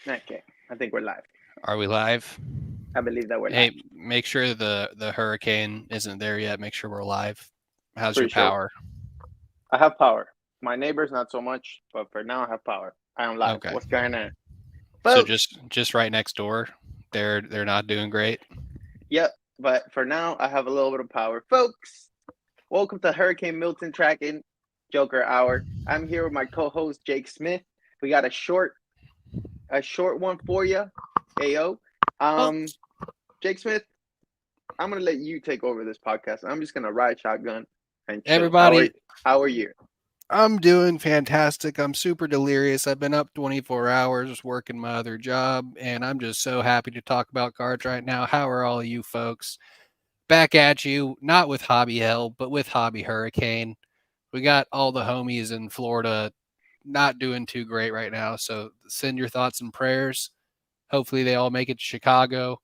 Okay, I think we're live. Are we live? I believe that we're live. Hey, make sure the hurricane isn't there yet. Make sure we're live. How's your Pretty sure power? I have power. My neighbors not so much, but for now I have power. I am live. Okay. What's going on, So folks? just right next door. They're not doing great. Yep. But for now I have a little bit of power, folks. Welcome to Hurricane Milton Tracking Joker Hour. I'm here with my co-host Jake Smith. We got a short one for you. Ayo. Um, Jake Smith, I'm gonna let you take over this podcast. I'm just gonna ride shotgun and chill. Everybody, How are you? I'm doing fantastic. I'm super delirious. I've been up 24 hours working my other job, and I'm just so happy to talk about cards right now. How are all of you folks? Back at you, not with Hobby Hell, but with Hobby Hurricane. We got all the homies in Florida not doing too great right now. So send your thoughts and prayers. Hopefully they all make it to Chicago.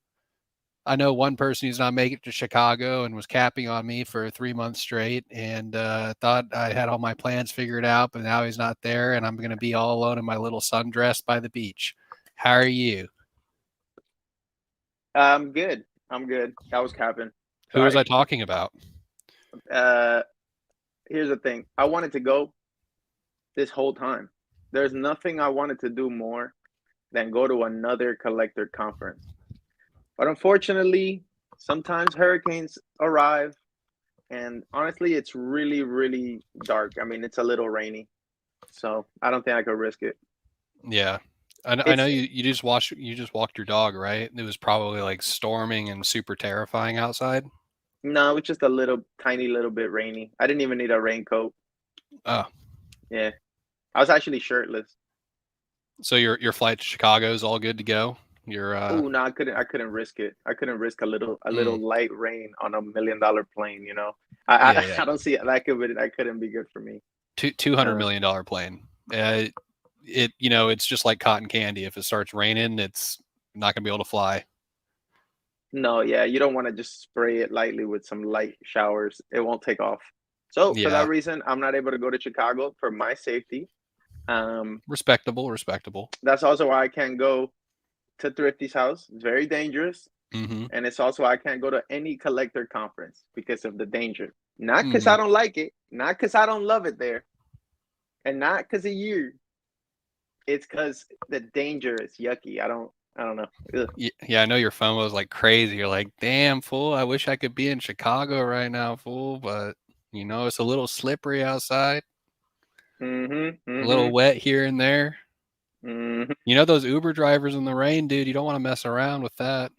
I know one person who's not making it to Chicago and was capping on me for 3 months straight, and thought I had all my plans figured out, but now he's not there, and I'm going to be all alone in my little sundress by the beach. How are you? I'm good. I'm good. That was capping. Who was Sorry. I talking about? Uh, Here's the thing. I wanted to go this whole time. There's nothing I wanted to do more than go to another collector conference. But unfortunately, sometimes hurricanes arrive, and honestly, it's really, really dark. I mean, it's a little rainy, so I don't think I could risk it. Yeah. I know It's you just walked your dog, right? It was probably like storming and super terrifying outside. No, it's just a little tiny little bit rainy. I didn't even need a raincoat. Oh, Yeah, I was actually shirtless. so your flight to Chicago is all good to go. You're Oh no, I couldn't. I couldn't risk it. I couldn't risk a mm, little light rain on $1 million plane. I yeah, I, yeah. I don't see it. That couldn't be good for me. Two hundred Uh, million dollar plane. It's just like cotton candy. If it starts raining, it's not gonna be able to fly. no, yeah, you don't want to just spray it lightly with some light showers. It won't take off. So for Yeah, that reason, I'm not able to go to Chicago for my safety. Um, respectable, respectable. that's also why I can't go to Thrifty's house. It's very dangerous, Mm-hmm. and it's also why I can't go to any collector conference because of the danger. Not because Mm-hmm. I don't like it, not because I don't love it there, and not because of you. It's because the danger is yucky. I don't know. Ugh. Yeah, I know your phone was like crazy. You're like, damn fool. I wish I could be in Chicago right now, fool. But it's a little slippery outside, Mhm. a little Mhm. wet here and there. Mhm. Those Uber drivers in the rain, dude. You don't want to mess around with that.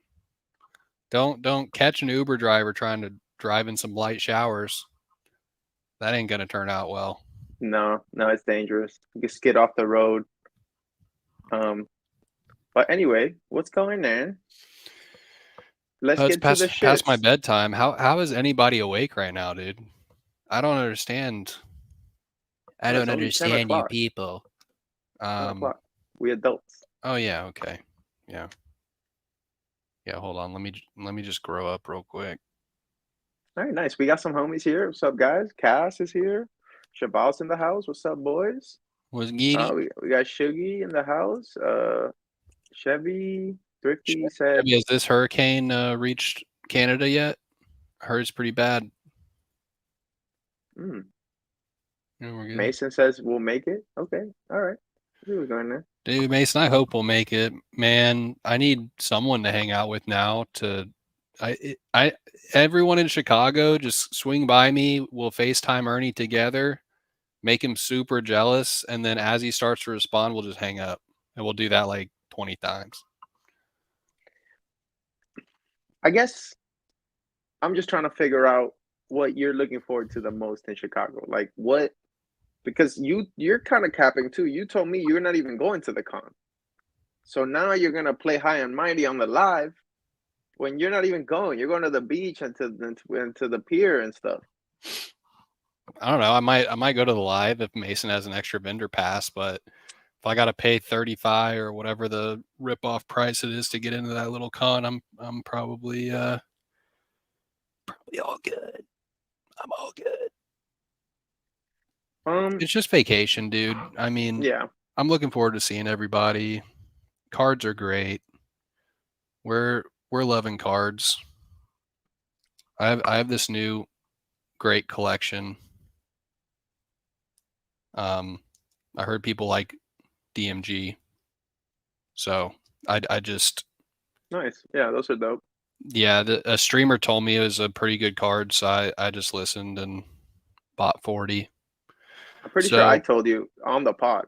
Don't catch an Uber driver trying to drive in some light showers. That ain't gonna turn out well. No, no, it's dangerous. You can skid off the road. Um, but anyway, what's going on? Let's Oh, it's get to the past my shits. bedtime. How is anybody awake right now, dude? I don't understand. I Well, don't it's only ten understand you o'clock. people. 10 o'clock. We adults. Oh yeah, okay. Yeah. Yeah, hold on. Let me just grow up real quick. All right, nice. We got some homies here. What's up, guys? Cass is here. Shabal's in the house. What's up, boys? Was Giddy? We got Shuggy in the house. Chevy Thrifty said, Has this hurricane reached Canada yet? I heard it's pretty bad. hmm. Yeah, we're good. Mason says we'll make it. Okay, all right. We were going there. Dude, Mason, I hope we'll make it. Man, I need someone to hang out with now to I everyone in Chicago just swing by me. We'll FaceTime Ernie together, make him super jealous, and then as he starts to respond, we'll just hang up. And we'll do that like 20 times. I guess I'm just trying to figure out what you're looking forward to the most in Chicago. Like what? Because you're kind of capping too. You told me you're not even going to the con. So now you're gonna play high and mighty on the live when you're not even going. You're going to the beach and to the pier and stuff. I don't know. I might go to the live if Mason has an extra vendor pass, but if I got to pay 35 or whatever the rip off price it is to get into that little con, I'm probably all good. I'm all good. Um, It's just vacation, dude. I mean, yeah. I'm looking forward to seeing everybody, Cards are great. We're loving cards. I have this new great collection. I heard people like DMG, so I just Nice. Yeah, those are dope. yeah. A streamer told me it was a pretty good card, so I just listened and bought 40. I'm pretty sure I So told you on the pod.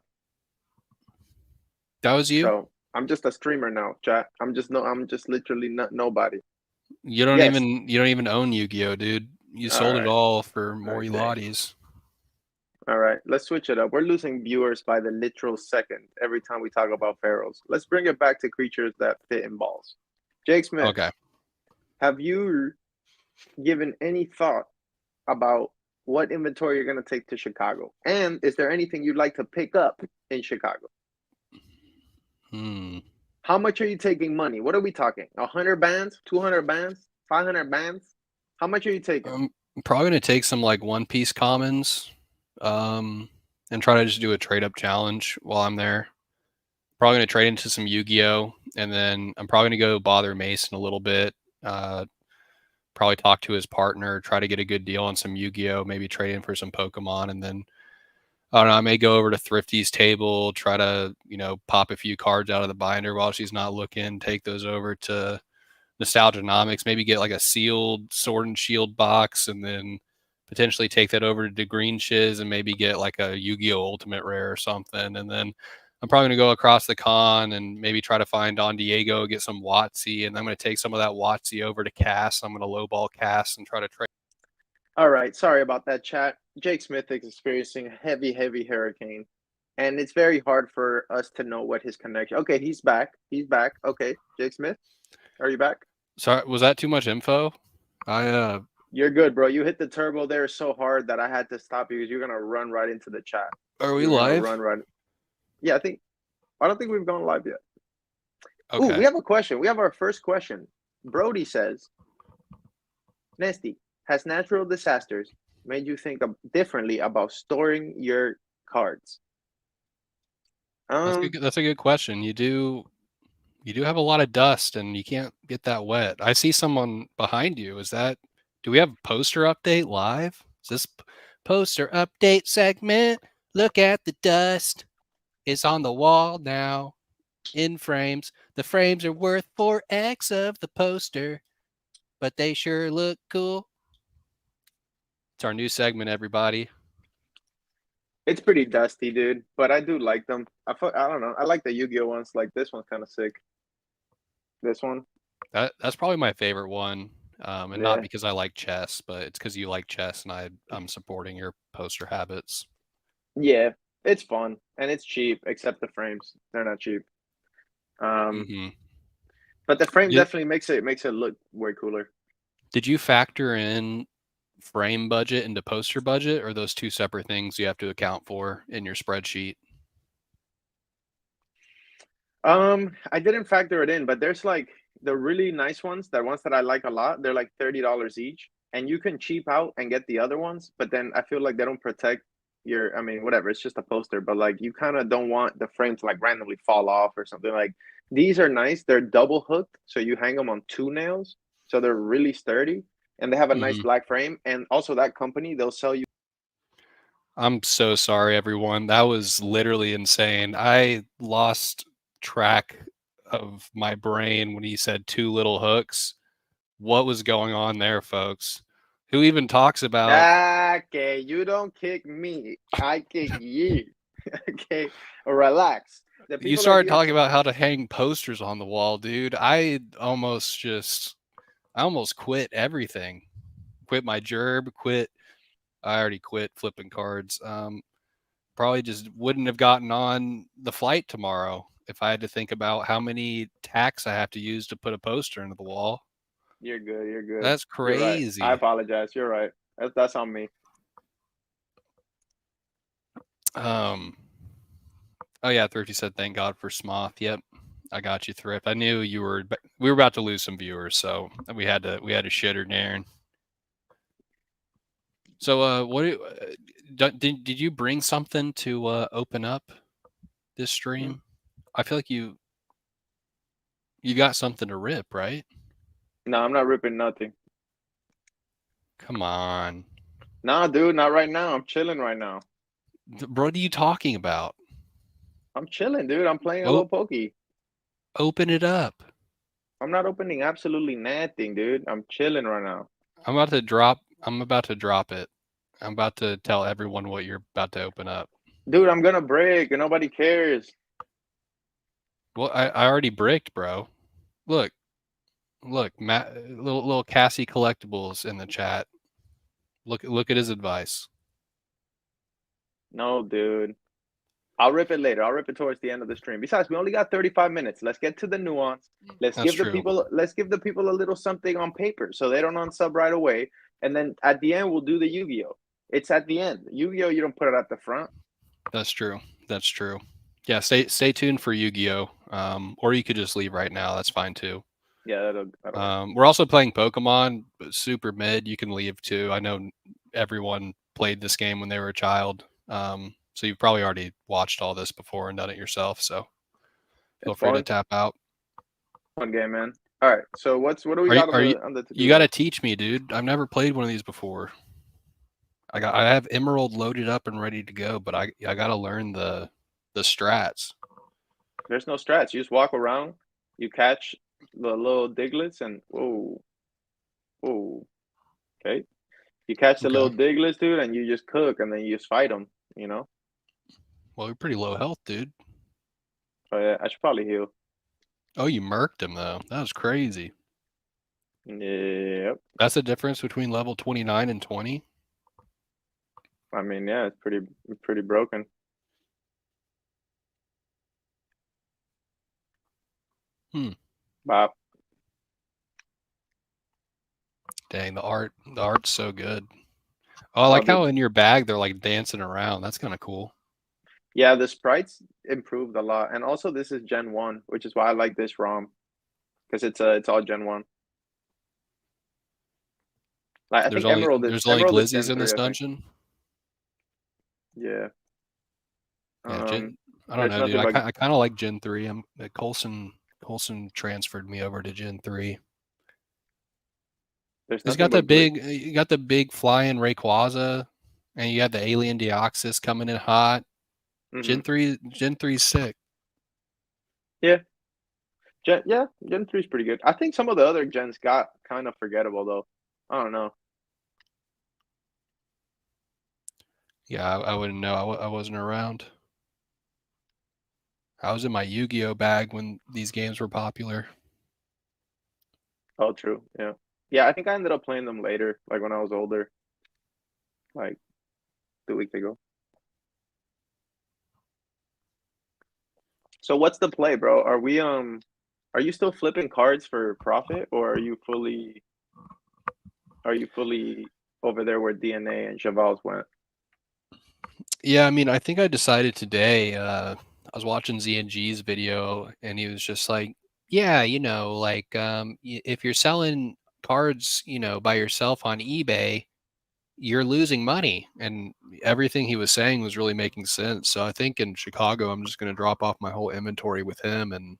that was you. So I'm just a streamer now, chat. I'm just literally not nobody. You don't Yes. even own Yu-Gi-Oh, dude. You All sold it right. all for more Okay. Ilatis. All right. Let's switch it up. We're losing viewers by the literal second every time we talk about pharaohs. Let's bring it back to creatures that fit in balls. Jake Smith, Okay. have you given any thought about what inventory you're going to take to Chicago? And is there anything you'd like to pick up in Chicago? How much are you taking money? What are we talking? 100 bands, 200 bands, 500 bands? How much are you taking? I'm probably gonna take some like One Piece commons, and try to just do a trade up challenge while I'm there. Probably gonna trade into some Yu-Gi-Oh, and then I'm probably gonna go bother Mason a little bit. Probably talk to his partner, try to get a good deal on some Yu-Gi-Oh, maybe trade in for some Pokemon, and then I don't know. I may go over to Thrifty's table, try to pop a few cards out of the binder while she's not looking, take those over to Nostalgianomics, maybe get like a sealed Sword and Shield box, and then potentially take that over to Green Shiz and maybe get like a Yu-Gi-Oh Ultimate Rare or something. And then I'm probably gonna go across the con and maybe try to find Don Diego, get some Watsy, and I'm gonna take some of that Watsy over to Cass. I'm gonna lowball Cass and try to trade. All right. Sorry about that, chat. Jake Smith is experiencing a heavy, heavy hurricane. And it's very hard for us to know what his connection. Okay, he's back. He's back. Okay, Jake Smith, are you back? Sorry, was that too much info? You're good, bro. You hit the turbo there so hard that I had to stop you because you're gonna run right into the chat. Are we You're gonna live? run right. Yeah, I don't think we've gone live yet. Okay. Ooh, we have a question. We have our first question. Brody says, Nesty, has natural disasters made you think differently about storing your cards? That's a good question. You do have a lot of dust and you can't get that wet. I see someone behind you. Do we have a poster update live? Is this poster update segment? Look at the dust. It's on the wall now in frames. The frames are worth 4x of the poster, but they sure look cool. It's our new segment, everybody. It's pretty dusty, dude, but I do like them. I don't know. I like the Yu-Gi-Oh ones. Like this one's kind of sick. This one. That's probably my favorite one. And Yeah. not because I like chess, but it's because you like chess and I'm supporting your poster habits. Yeah, it's fun and it's cheap, except the frames. They're not cheap. But the frame definitely makes it look way cooler. Did you factor in frame budget into poster budget, or those two separate things you have to account for in your spreadsheet? I didn't factor it in, but there's like the really nice ones, the ones that I like a lot, they're like $30 each. And you can cheap out and get the other ones, but then I feel like they don't protect I mean, whatever, it's just a poster, but like you kind of don't want the frame to like randomly fall off or something. Like these are nice, they're double hooked, so you hang them on 2 nails, so they're really sturdy and they have a nice black frame. And also that company, they'll sell you. I'm so sorry, everyone. That was literally insane. I lost track of my brain when he said 2 little hooks. What was going on there, folks? Who even talks about... Okay, you don't kick me, I kick you. Okay, relax. You started talking about how to hang posters on the wall, dude. I almost quit everything. Quit my gerb, I already quit flipping cards. Probably just wouldn't have gotten on the flight tomorrow if I had to think about how many tacks I have to use to put a poster into the wall. You're good. You're good. That's crazy. Right. I apologize. You're right. That's on me. Oh yeah, Thrifty said thank God for Smoth. Yep, I got you, Thrift. I knew we were about to lose some viewers, so we had to shitter Darren. So did you bring something to open up this stream? I feel like you You got something to rip, right? No, I'm not ripping nothing. Come on. Nah, dude, not right now. I'm chilling right now. What are you talking about? I'm chilling, dude. I'm playing a Oh, little pokey. open it up. I'm not opening absolutely nothing, dude. I'm chilling right now. I'm about to drop it. I'm about to tell everyone what you're about to open up. Dude, I'm gonna break and nobody cares. Well, I already bricked, bro. Look, Matt, little Cassie Collectibles in the chat. Look at his advice. No, dude. I'll rip it later. I'll rip it towards the end of the stream. Besides, we only got 35 minutes. Let's get to the nuance. Let's That's give the true. people a little something on paper so they don't unsub right away. And then at the end we'll do the Yu-Gi-Oh. It's at the end. Yu-Gi-Oh, you don't put it at the front. That's true. That's true. Yeah, stay tuned for Yu-Gi-Oh. Or you could just leave right now. That's fine too. Yeah, that'll We're also playing Pokemon, super mid. You can leave too. I know everyone played this game when they were a child. So you've probably already watched all this before and done it yourself. So feel it's free to fun. tap out. Fun game, man. All right. So what do we Are got you, are you, on the to-do you got to list? teach me, dude. I've never played one of these before. I have Emerald loaded up and ready to go, but I got to learn the strats. There's no strats. You just walk around, you catch the little Diglets, and whoa. Okay. You catch the little Okay. Diglets, dude, and you just cook, and then you just fight them. You know. Well, you're pretty low health, dude. Oh yeah, I should probably heal. Oh, you murked him though. That was crazy. Yep. That's the difference between level 29 and 20. I mean, yeah, it's pretty broken. Bop. Dang, the art's so good. Oh, I like how in your bag they're like dancing around. That's kind of cool. Yeah, the sprites improved a lot, and also this is Gen 1, which is why I like this ROM, because it's all Gen 1. Like I think There's only Emerald is glizzies Gen in 3, this I think. dungeon. Yeah. Yeah, I don't There's know, dude. nothing but I kind of like Gen 3. Colson transferred me over to Gen 3. there's He's nothing got the but glitch. you got the big flying Rayquaza, and you got the alien Deoxys coming in hot. Gen 3's sick. Yeah. Gen 3 is pretty good. I think some of the other gens got kind of forgettable though. I don't know. Yeah, I wouldn't know. I wasn't around. I was in my Yu-Gi-Oh bag when these games were popular. Oh, true. Yeah. Yeah, I think I ended up playing them later, like when I was older, like 2 weeks ago. So what's the play, bro? Are you still flipping cards for profit, or are you fully over there where DNA and Cheval's went? Yeah, I mean, I think I decided today. I was watching ZNG's video, and he was just like, "Yeah, like if you're selling cards, by yourself on eBay, you're losing money." And everything he was saying was really making sense. So I think in Chicago, I'm just going to drop off my whole inventory with him and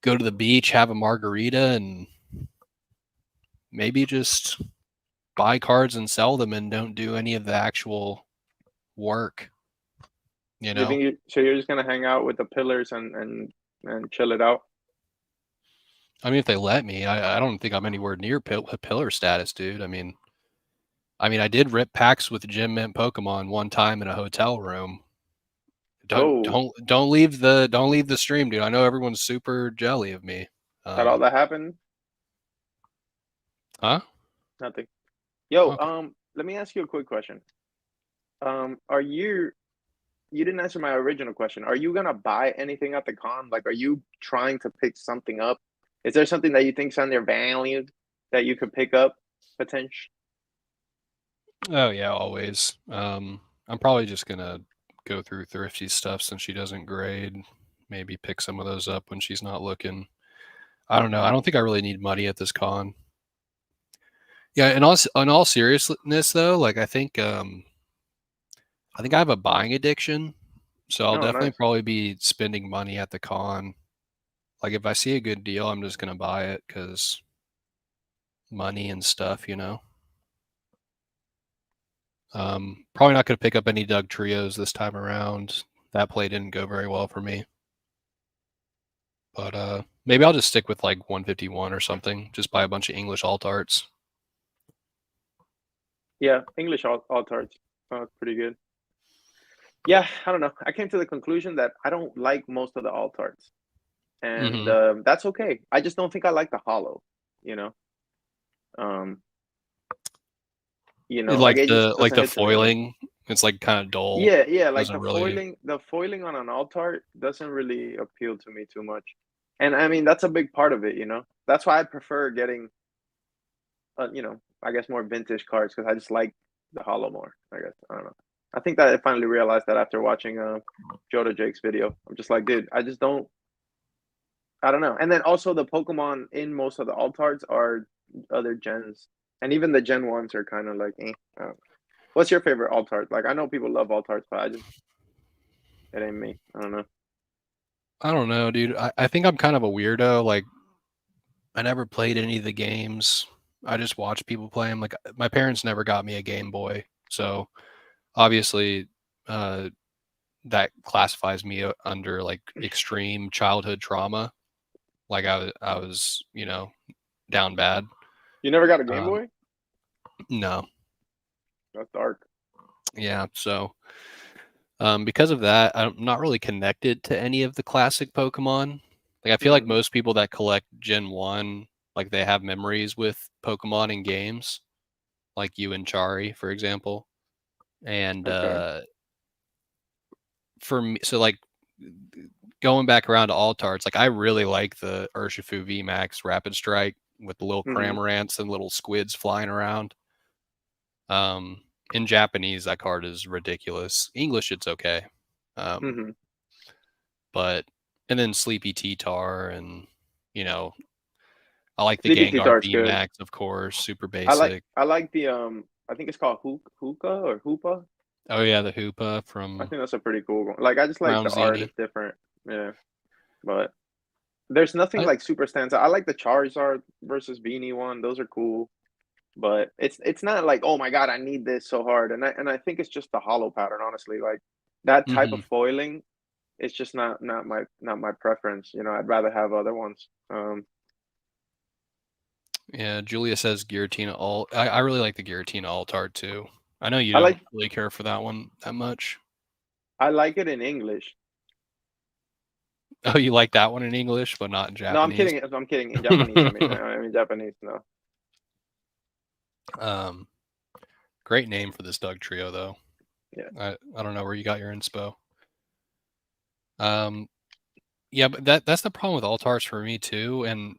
go to the beach, have a margarita, and maybe just buy cards and sell them and don't do any of the actual work. So you're just gonna hang out with the pillars and chill it out? I mean, if they let me, I don't think I'm anywhere near pillar status, dude. I did rip packs with Gym Mint Pokemon one time in a hotel room. Don't leave the stream, dude. I know everyone's super jelly of me. That all that happened? Huh? Nothing. Yo, Okay. let me ask you a quick question. Are you didn't answer my original question. Are you gonna buy anything at the con? Like, are you trying to pick something up? Is there something that you think's undervalued that you could pick up potentially? Oh yeah, always. I'm probably just gonna go through Thrifty's stuff since she doesn't grade. Maybe pick some of those up when she's not looking. I don't know. I don't think I really need money at this con. Yeah, in all seriousness though, like I think I have a buying addiction, so I'll No, definitely nice. probably be spending money at the con. Like if I see a good deal, I'm just gonna buy it because money and stuff, you know. Probably not gonna pick up any Dugtrios this time around. That play didn't go very well for me. But maybe I'll just stick with like 151 or something. Just buy a bunch of English alt arts. Yeah, English alt arts. Pretty good. Yeah, I don't know. I came to the conclusion that I don't like most of the alt arts, and that's okay. I just don't think I like the hollow. You know, um, like it just Like doesn't the hit to me. foiling. It's like kind of dull. Yeah, like Doesn't really. the foiling on an alt art doesn't really appeal to me too much, and I mean that's a big part of it. That's why I prefer getting, I guess more vintage cards because I just like the hollow more. I guess I don't know. I think that I finally realized that after watching Jodo Jake's video. I'm just like, dude, I don't know. And then also the Pokemon in most of the alt arts are other gens, and even the Gen ones are kind of like, eh. I don't know. What's your favorite alt art? Like, I know people love alt arts, but it ain't me. I don't know. I don't know, dude. I think I'm kind of a weirdo. Like, I never played any of the games. I just watched people play them. Like, my parents never got me a Game Boy, so obviously, uh, that classifies me under like extreme childhood trauma. Like, I was, down bad. You never got a Game Um, Boy? no, That's dark. yeah. So, because of that, I'm not really connected to any of the classic Pokemon. Like, I feel like Hmm. most people that collect Gen 1, like, they have memories with Pokemon in games, like you and Chari, for example. And Okay. for me, so like going back around to Altarts, like I really like the Urshifu VMAX Rapid Strike with the little Hmm. Cramorants and little squids flying around. In Japanese, that card is ridiculous. English, it's okay. Um, Hmm. but and then Sleepy T-Tar and you know, I like the Sleepy Gengar T-Tar's good. VMAX, of course, super I like basic. I like the I think it's called Hookah or Hoopa. Oh yeah, the Hoopa I from think that's a pretty cool one. Like I just like Brown the art, Zini. it's different. Yeah. But there's nothing I, like super stands out. I like the Charizard versus Beanie one. Those are cool. But it's not like, oh my god, I need this so hard. And I think it's just the hollow pattern, honestly. Like that type of mhm. foiling is just not my preference. I'd rather have other ones. Yeah, Julia says Giratina Alt. I really like the Giratina Alt art too. I know you I don't like really care for that one that much. I like it in English. Oh, you like that one in English, but not in No, I'm Japanese. kidding. I'm kidding. In Japanese, I mean Japanese. No. um, Great name for this Doug trio, though. Yeah. I don't know where you got your inspo. Um, yeah, but that's the problem with alt arts for me too. And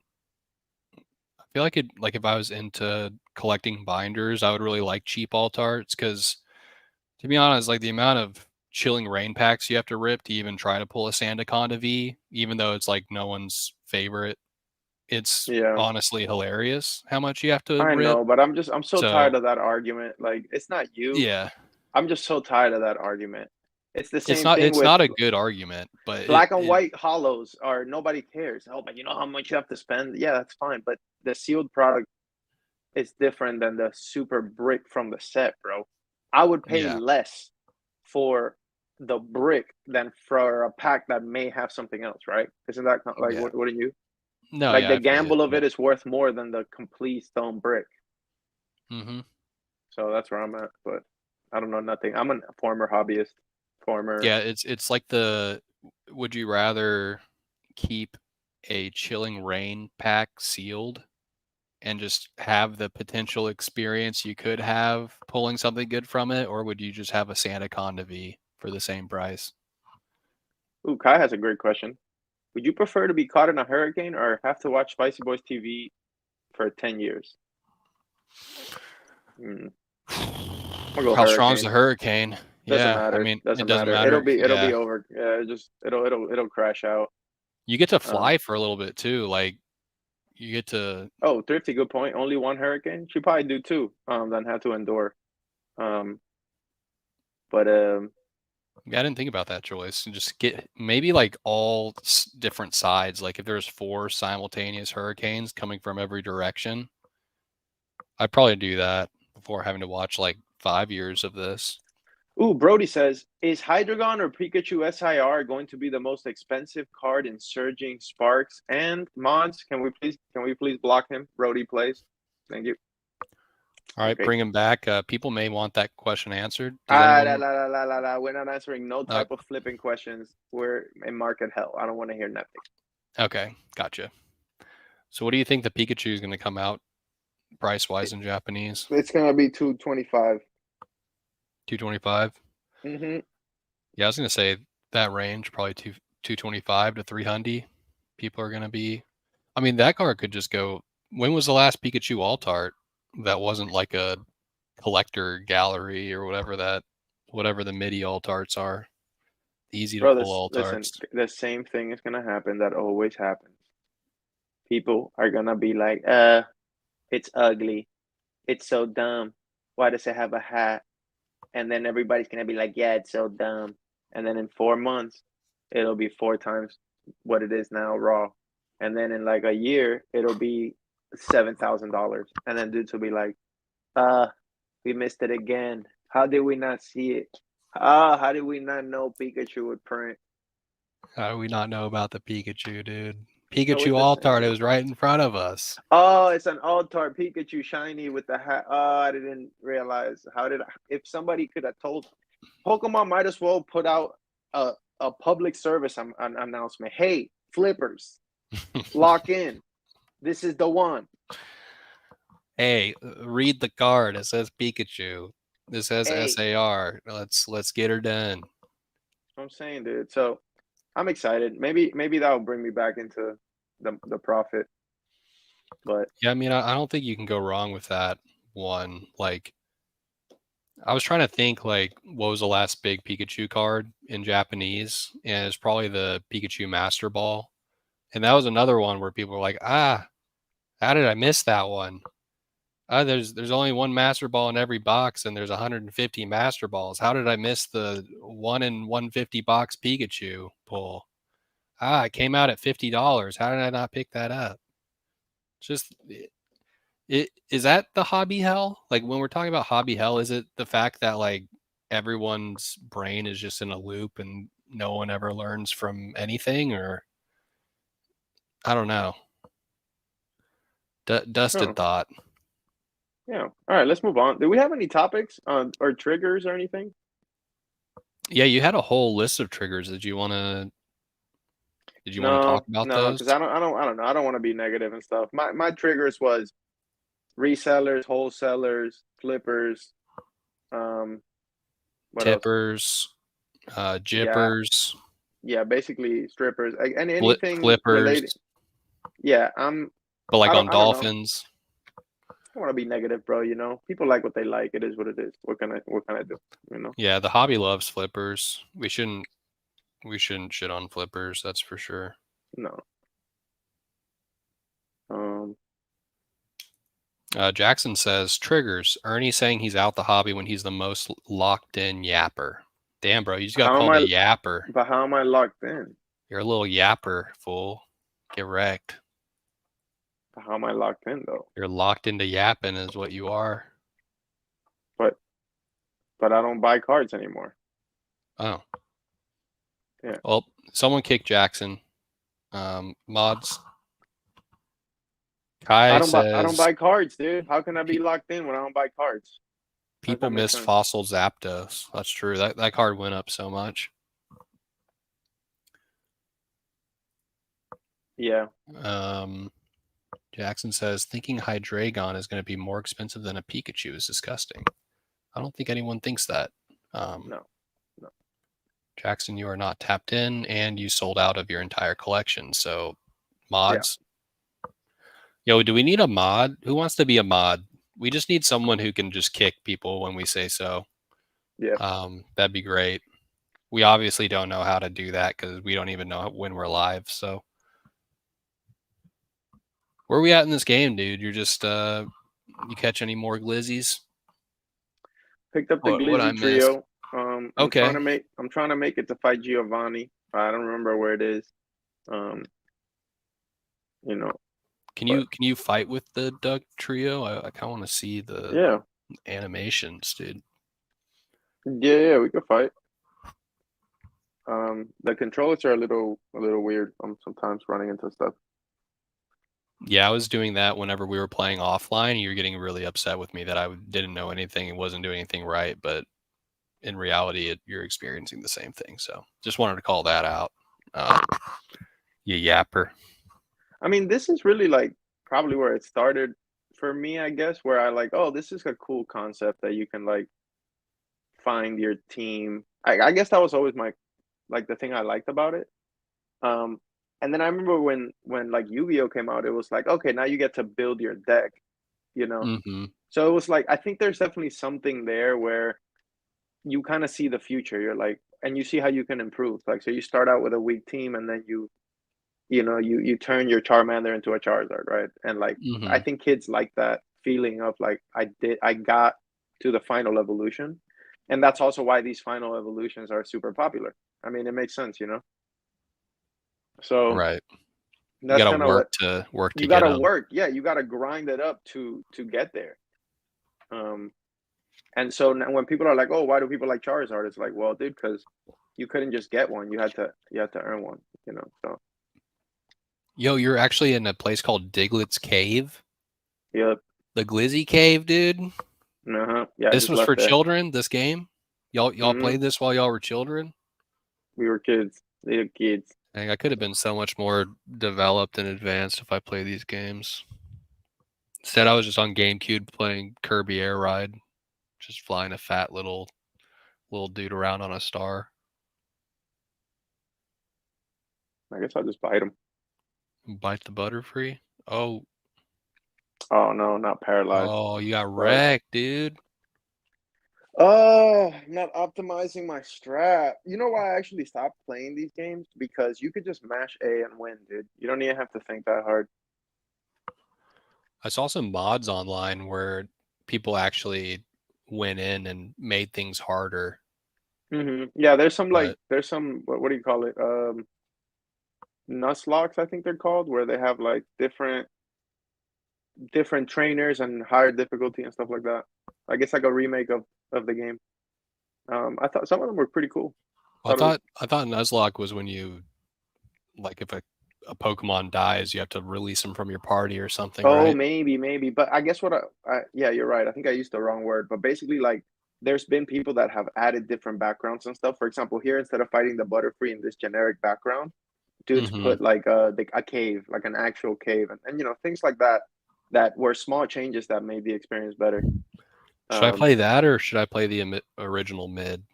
I feel like if I was into collecting binders, I would really like cheap alt arts because, to be honest, like the amount of chilling rain packs you have to rip to even try to pull a Sandaconda V, even though it's like no one's favorite, it's Yeah. honestly hilarious how much you have to I rip. know, but I'm so tired So of that argument. Like it's not you. yeah, I'm just so tired of that argument. It's the same thing it's with not a good argument, but black and white hollows are nobody cares. Oh, but you know how much you have to spend? Yeah, that's fine. But the sealed product is different than the super brick from the set, bro. I would pay yeah, less for the brick than for a pack that may have something else, right? Isn't that like yeah. wouldn't you? No, Like yeah, the I feel you. gamble of Yeah. it is worth more than the complete stone brick. Hmm. So that's where I'm at. But I don't know nothing. I'm a former hobbyist, former. Yeah, it's like the would you rather keep a Chilling Rain pack sealed and just have the potential experience you could have pulling something good from it, or would you just have a Sandaconda V for the same price? Ooh, Kai has a great question. Would you prefer to be caught in a hurricane or have to watch Spicy Boys TV for 10 years? Hmm. I'm gonna go How strong's the hurricane. hurricane? Doesn't Yeah, I matter. mean, it Doesn't doesn't matter. It'll matter. be it'll be Yeah. over. Yeah, it'll crash out. You get to Um. fly for a little bit too. Like you get to Oh, Thrifty, good point. Only one hurricane. She probably do two. Then have to endure. Um. But Yeah, I didn't think about that choice. Just get maybe like all different sides. Like if there's 4 simultaneous hurricanes coming from every direction, I'd probably do that before having to watch like 5 years of this. Ooh, Brody says, is Hydreigon or Pikachu SIR going to be the most expensive card in Surging Sparks and mods? Can we please block him? Brody plays. Thank you. All right, Okay. bring him back. People may want that question answered. Does Ah, la, anyone? la, la, la, la, la. We're not answering no Uh, type of flipping questions. We're in market hell. I don't want to hear nothing. okay, gotcha. So, what do you think the Pikachu is going to come out price wise in Japanese? It's gonna be 225. 225. Mm-hmm. Yeah, I was going to say that range, probably 225 to 300. People are going to be. I mean, that card could just go. When was the last Pikachu Alt-Art that wasn't like a collector gallery or whatever the MIDI Alt-Arts are? Easy to Bro, pull listen, Alt-Arts. the same thing is gonna happen that always happens. People are gonna be like, it's ugly. It's so dumb. Why does it have a hat? And then everybody's gonna be like, yeah, it's so dumb. And then in 4 months, it'll be 4 times what it is now raw. And then in like a year, it'll be $7,000. And then dudes will be like, uh, we missed it again. How did we not see it? How did we not know Pikachu would print? How do we not know about the Pikachu, dude? It's always Pikachu the Alt-Art, it same. was right in front of us. Oh, it's an Altar Pikachu shiny with the hat. Oh, I didn't realize. How did I? If somebody could have told, Pokemon might as well put out a public service an announcement. Hey, flippers, lock in. This is the one. Hey, read the card. It says Pikachu. This says Hey, SAR. Let's get her done. I'm saying, dude. So I'm excited. Maybe that'll bring me back into the profit. But Yeah, I mean, I don't think you can go wrong with that one. Like, I was trying to think, like, what was the last big Pikachu card in Japanese? And it's probably the Pikachu Master Ball. And that was another one where people were like, how did I miss that one? There's only one Master Ball in every box, and there's 150 Master Balls. How did I miss the 1 in 150 box Pikachu pull? It came out at $50. How did I not pick that up? Just is that the hobby hell? Like when we're talking about hobby hell, is it the fact that like everyone's brain is just in a loop and no one ever learns from anything, or I don't know. Dusted oh, thought. yeah. All right, let's move on. Do we have any topics or triggers or anything? Yeah, you had a whole list of triggers. Did you want to talk No, about no, because those? I don't know. I don't want to be negative and stuff. My triggers was resellers, wholesalers, flippers, um, what else? Tippers, Yeah, jippers, yeah, basically strippers, and anything flippers, related. Yeah, but like I don't on I don't know. dolphins. I don't want to be negative, bro. People like what they like. It is what it is. What can I do? You know? Yeah, the hobby loves flippers. We shouldn't shit on flippers, that's for sure. No. Um, Jackson says triggers. Ernie saying he's out the hobby when he's the most locked in yapper. Damn, bro, you just got how am called a I? yapper. But how am I locked in? You're a little yapper, fool. Get wrecked. How am I locked in though? You're locked into yapping, is what you are. But but I don't buy cards anymore. Oh, Yeah. well, someone kicked Jackson. Mods. Kai I don't says buy cards, dude. How can I be locked in when I don't buy cards? How does people that make miss sense? Fossil Zapdos. That's true. That card went up so much. Yeah. Jackson says thinking Hydreigon is going to be more expensive than a Pikachu is disgusting. I don't think anyone thinks that. No. No. Jackson, you are not tapped in and you sold out of your entire collection. So, Yeah. mods. Yo, do we need a mod? Who wants to be a mod? We just need someone who can just kick people when we say so. Yeah. That'd be great. We obviously don't know how to do that because we don't even know when we're live. So, where are we at in this game, dude? You're just you catch any more glizzies? Picked up the What I Glizzy missed? trio. I'm trying Okay. to make it to fight Giovanni. I don't remember where it is. Um, you know, but Can you fight with the Duck Trio? I kind of want to see the yeah, animations, dude. yeah, we could fight. The controllers are a little weird. I'm sometimes running into stuff. Yeah, I was doing that whenever we were playing offline. You were getting really upset with me that I didn't know anything and wasn't doing anything right, but in reality, you're experiencing the same thing. So just wanted to call that out. Um, you yapper. I mean, this is really like probably where it started for me, I guess, where I like, oh, this is a cool concept that you can like find your team. I guess that was always my like the thing I liked about it. Um, and then I remember when like Yu-Gi-Oh came out, it was like, okay, now you get to build your deck, you know. Mm-hmm. So it was like I think there's definitely something there where you kind of see the future. You're like, and you see how you can improve. Like, so you start out with a weak team, and then you turn your Charmander into a Charizard, right? And like, I Mm-hmm. think kids like that feeling of like I got to the final evolution, and that's also why these final evolutions are super popular. I mean, it makes sense, you know. So Right. You that's got to kind of what work to you get gotta them. work. Yeah, you gotta grind it up to get there. Um, and so now when people are like, "Oh, why do people like Charizard?" It's like, well, dude, because you couldn't just get one. You had to earn one. You know. So Yo, you're actually in a place called Diglett's Cave, yep. the Glizzy Cave, dude. Uh-huh. Yeah, I This just was left for there. children. This game, y'all Hmm. played this while y'all were children. We were kids, little kids. Dang, I could have been so much more developed and advanced if I played these games. Instead, I was just on GameCube playing Kirby Air Ride, just flying a fat little dude around on a star. I guess I'll just bite them. Bite the Butterfree. Oh, Oh no, not paralyzed. oh, you got Fuck. wrecked, dude. Oh, I'm not optimizing my strat. You know why I actually stopped playing these games? Because you could just mash A and win, dude. You don't even have to think that hard. I saw some mods online where people actually went in and made things harder, Yeah, there's some like but there's some what do you call it? Nuzlocke, I think they're called, where they have like different trainers and higher difficulty and stuff like that. I guess like a remake of the game. I thought some of them were pretty cool. Thought it was I thought Nuzlocke was when you like if a Pokemon dies, you have to release them from your party or something, oh right? maybe, but I guess what I yeah you're right. I think I used the wrong word, but basically like there's been people that have added different backgrounds and stuff. For example, here instead of fighting the Butterfree in this generic background, dudes Mm-hmm. put like a cave, like an actual cave, and you know things like that that were small changes that made the experience better. Should I Um, play that or should I play the original mid?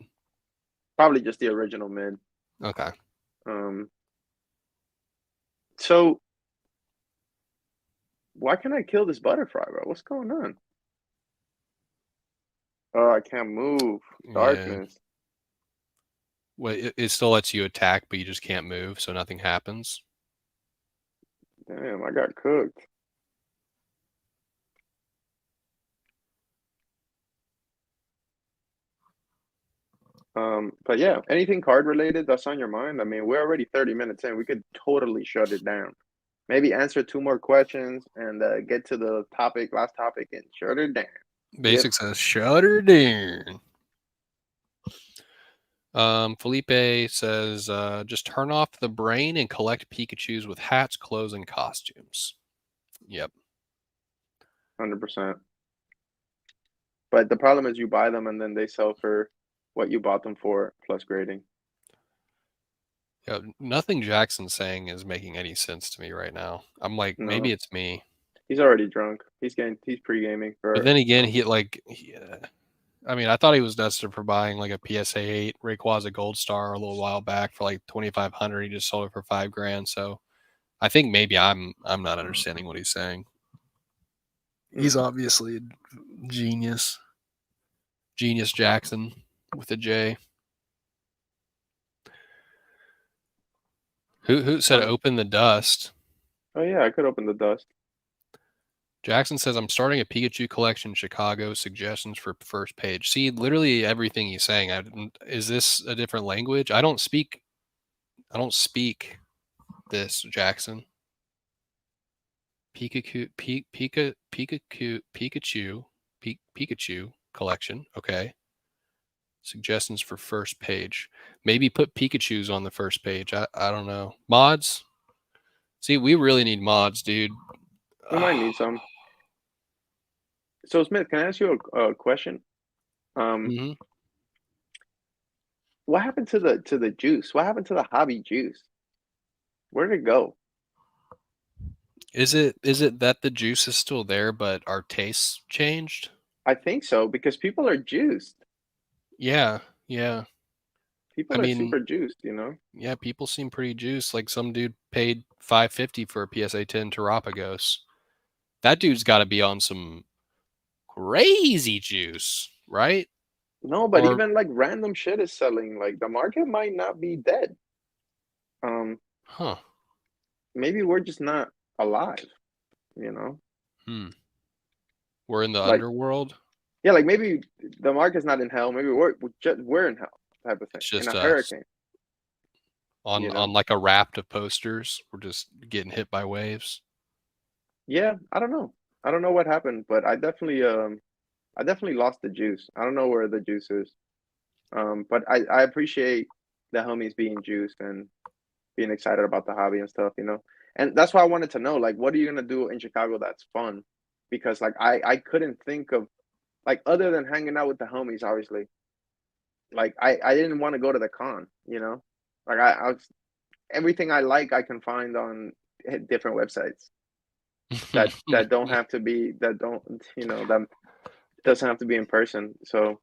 Probably just the original mid. Okay. Um, so why can't I kill this butterfly, bro? What's going on? Oh, I can't move. Yeah. Darkness. Well, it still lets you attack, but you just can't move, so nothing happens. Damn, I got cooked. But yeah, anything card related that's on your mind? I mean, we're already 30 minutes in. We could totally shut it down. Maybe answer two more questions and get to the last topic, and shut it down. Yep, Basic says shut her down. Felipe says, just turn off the brain and collect Pikachus with hats, clothes, and costumes. Yep. 100%. But the problem is you buy them and then they sell for what you bought them for plus grading. Yeah, nothing Jackson's saying is making any sense to me right now. I'm like, maybe No, it's me. he's already drunk. He's pre-gaming But for then again, I mean, I thought he was destined for buying like a PSA 8 Rayquaza Gold Star a little while back for like 2,500. He just sold it for 5 grand. So I think maybe I'm not understanding what he's saying. He's mm, obviously a genius, genius Jackson with a J. Who said uh, open the dust? oh yeah, I could open the dust. Jackson says, I'm starting a Pikachu collection in Chicago. Suggestions for first page. See, literally everything he's saying. Is this a different language? I don't speak this, Jackson. Pikachu collection. Okay. Suggestions for first page. Maybe put Pikachus on the first page. I don't know. Mods? See, we really need mods, dude. We might need some. So Smith, can I ask you a question? Mm-hmm. What happened to the juice? What happened to the hobby juice? Where did it go? Is it that the juice is still there, but our tastes changed? I think so because people are juiced. Yeah. I People are mean, super juiced, you know? yeah, people seem pretty juiced. Like some dude paid $550 for a PSA 10 Terapagos. That dude's got to be on some crazy juice, right? No, but Or, even like random shit is selling. Like the market might not be dead. Um, huh? maybe we're just not alive, you know? We're in the Like, underworld. yeah, like maybe the market's not in hell. Maybe we're in hell type of thing It's in just a us hurricane, on you know? like a raft of posters. We're just getting hit by waves. Yeah, I don't know. I don't know what happened, but I definitely lost the juice. I don't know where the juice is. But I appreciate the homies being juiced and being excited about the hobby and stuff, you know. And that's why I wanted to know, like, what are you gonna do in Chicago that's fun? Because like I couldn't think of like other than hanging out with the homies, obviously. Like I didn't want to go to the con, you know. Like I was everything I like I can find on different websites that don't have to be that don't you know that doesn't have to be in person. So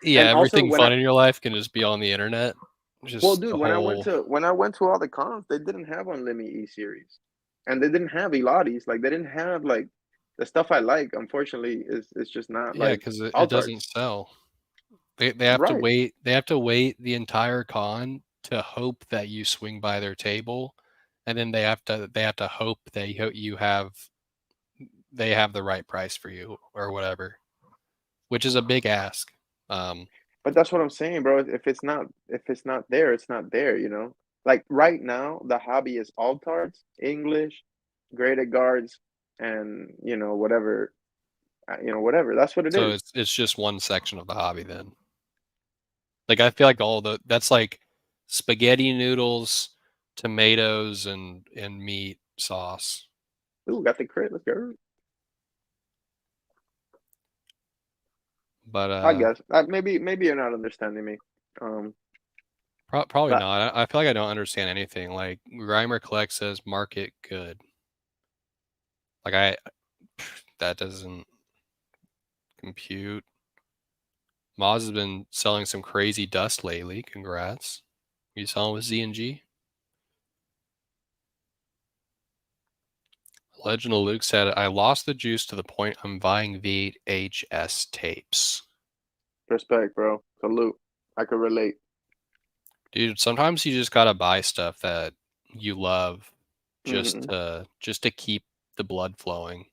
Yeah, and also everything when I fun in your life can just be on the internet. well, Just dude, the whole. when I went to all the cons, they didn't have Unlimited E series, and they didn't have Elatis. Like they didn't have like the stuff I like. Unfortunately, is just not Yeah, like because it alt doesn't arts. sell. They have to Right. wait. They have to wait the entire con to hope that you swing by their table, and then they have to hope that you have they have the right price for you or whatever, which is a big ask. Um, But that's what I'm saying, bro. If it's not there, it's not there, you know? Like right now, the hobby is alt arts, English, graded guards, and whatever, whatever. That's what it so is. it's just one section of the hobby then. Like I feel like that's like spaghetti noodles, tomatoes, and meat sauce. Ooh, got the crit. Let's go. But I guess maybe you're not understanding me. Um, probably but not. I feel like I don't understand anything. Like Grimer Collect says, market good. Like that doesn't compute. Moz has been selling some crazy dust lately. Congrats. You selling with Z&G? Legend of Luke said, I lost the juice to the point I'm buying VHS tapes. respect, bro. Salute. I could relate. Dude, sometimes you just gotta buy stuff that you love Hmm. just to keep the blood flowing.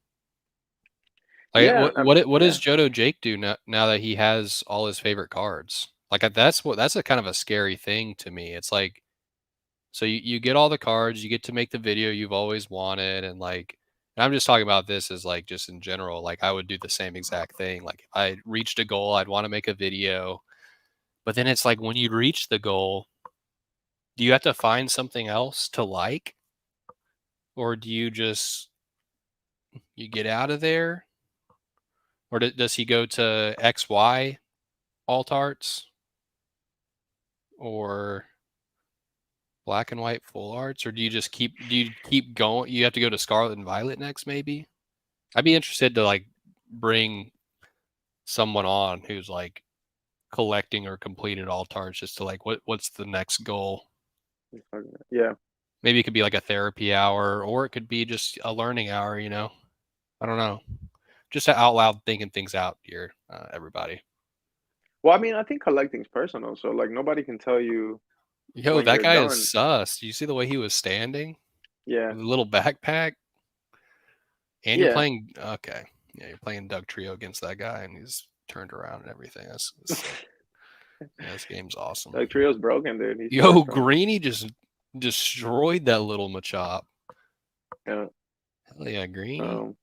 Like Yeah, what yeah. does Johto Jake do now that he has all his favorite cards? Like that's a kind of a scary thing to me. It's like so you get all the cards, you get to make the video you've always wanted, and I'm just talking about this as like just in general. Like I would do the same exact thing. Like if I reached a goal, I'd want to make a video. But then it's like when you reach the goal, do you have to find something else to like? Or do you just you get out of there? Or does he go to XY alt arts or black and white full arts? Or do you keep going? You have to go to Scarlet and Violet next, maybe? I'd be interested to like bring someone on who's like collecting or completed alt arts just to like what's the next goal? Yeah. Maybe it could be like a therapy hour or it could be just a learning hour, you know? I don't know. Just out loud thinking things out here, everybody. Well, I mean, I think collecting's personal, so like nobody can tell you Yo, when that you're guy is done. sus. Do you see the way he was standing Yeah. with a little backpack? And you're Yeah. playing okay. Yeah, you're playing Dugtrio against that guy, and he's turned around and everything. That's sick. Yeah, this game's awesome. Like Trio's broken, dude. He's far Yo, from. Greeny just destroyed that little Machop. Yeah. Hell yeah, Greeny. Um.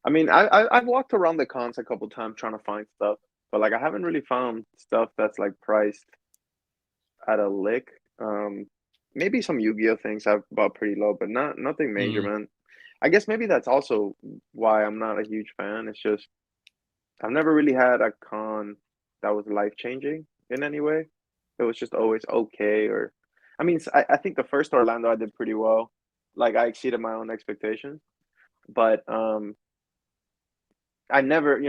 I mean, I've walked around the cons a couple times trying to find stuff, but like I haven't really found stuff that's like priced at a lick. Maybe some Yu-Gi-Oh things I've bought pretty low, but nothing major, Mm, man. I guess maybe that's also why I'm not a huge fan. It's just I've never really had a con that was life changing in any way. It was just always okay, or I mean, I think the first Orlando I did pretty well. Like I exceeded my own expectations, but I never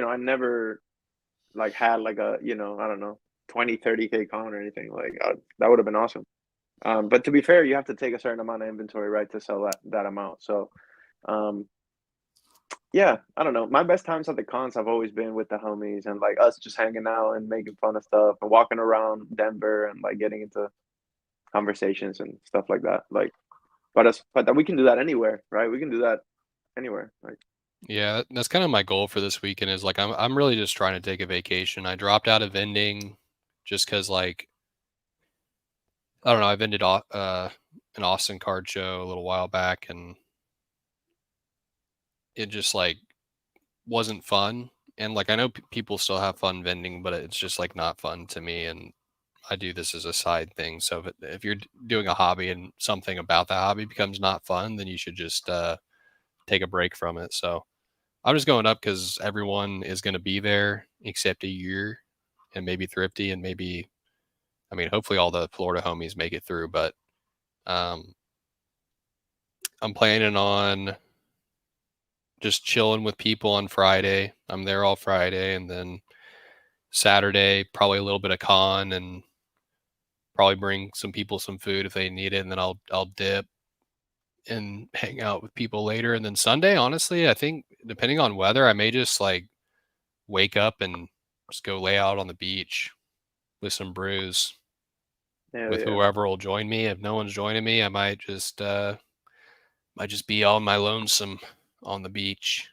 like had like a, I don't know, 20, 30K con or anything. Like that would have been awesome. But to be fair, you have to take a certain amount of inventory, right, to sell that amount. So, um, yeah, I don't know. My best times at the cons have always been with the homies and like us just hanging out and making fun of stuff and walking around Denver and like getting into conversations and stuff like that. Like, but that we can do that anywhere, right? We can do that anywhere. Like, yeah, that's kind of my goal for this weekend. Is like I'm really just trying to take a vacation. I dropped out of vending just because like I don't know. I vended an Austin card show a little while back, and it just like wasn't fun. And like I know people still have fun vending, but it's just like not fun to me. And I do this as a side thing. So if you're doing a hobby and something about that hobby becomes not fun, then you should just take a break from it. So I'm just going up because everyone is going to be there except a year, and maybe Thrifty, and maybe I mean hopefully all the Florida homies make it through. But um, I'm planning on just chilling with people on Friday. I'm there all Friday, and then Saturday probably a little bit of con, and probably bring some people some food if they need it, and then I'll dip and hang out with people later. And then Sunday, honestly, I think depending on weather, I may just like wake up and just go lay out on the beach with some brews hell with yeah. whoever will join me. If no one's joining me, I might just be all my lonesome on the beach.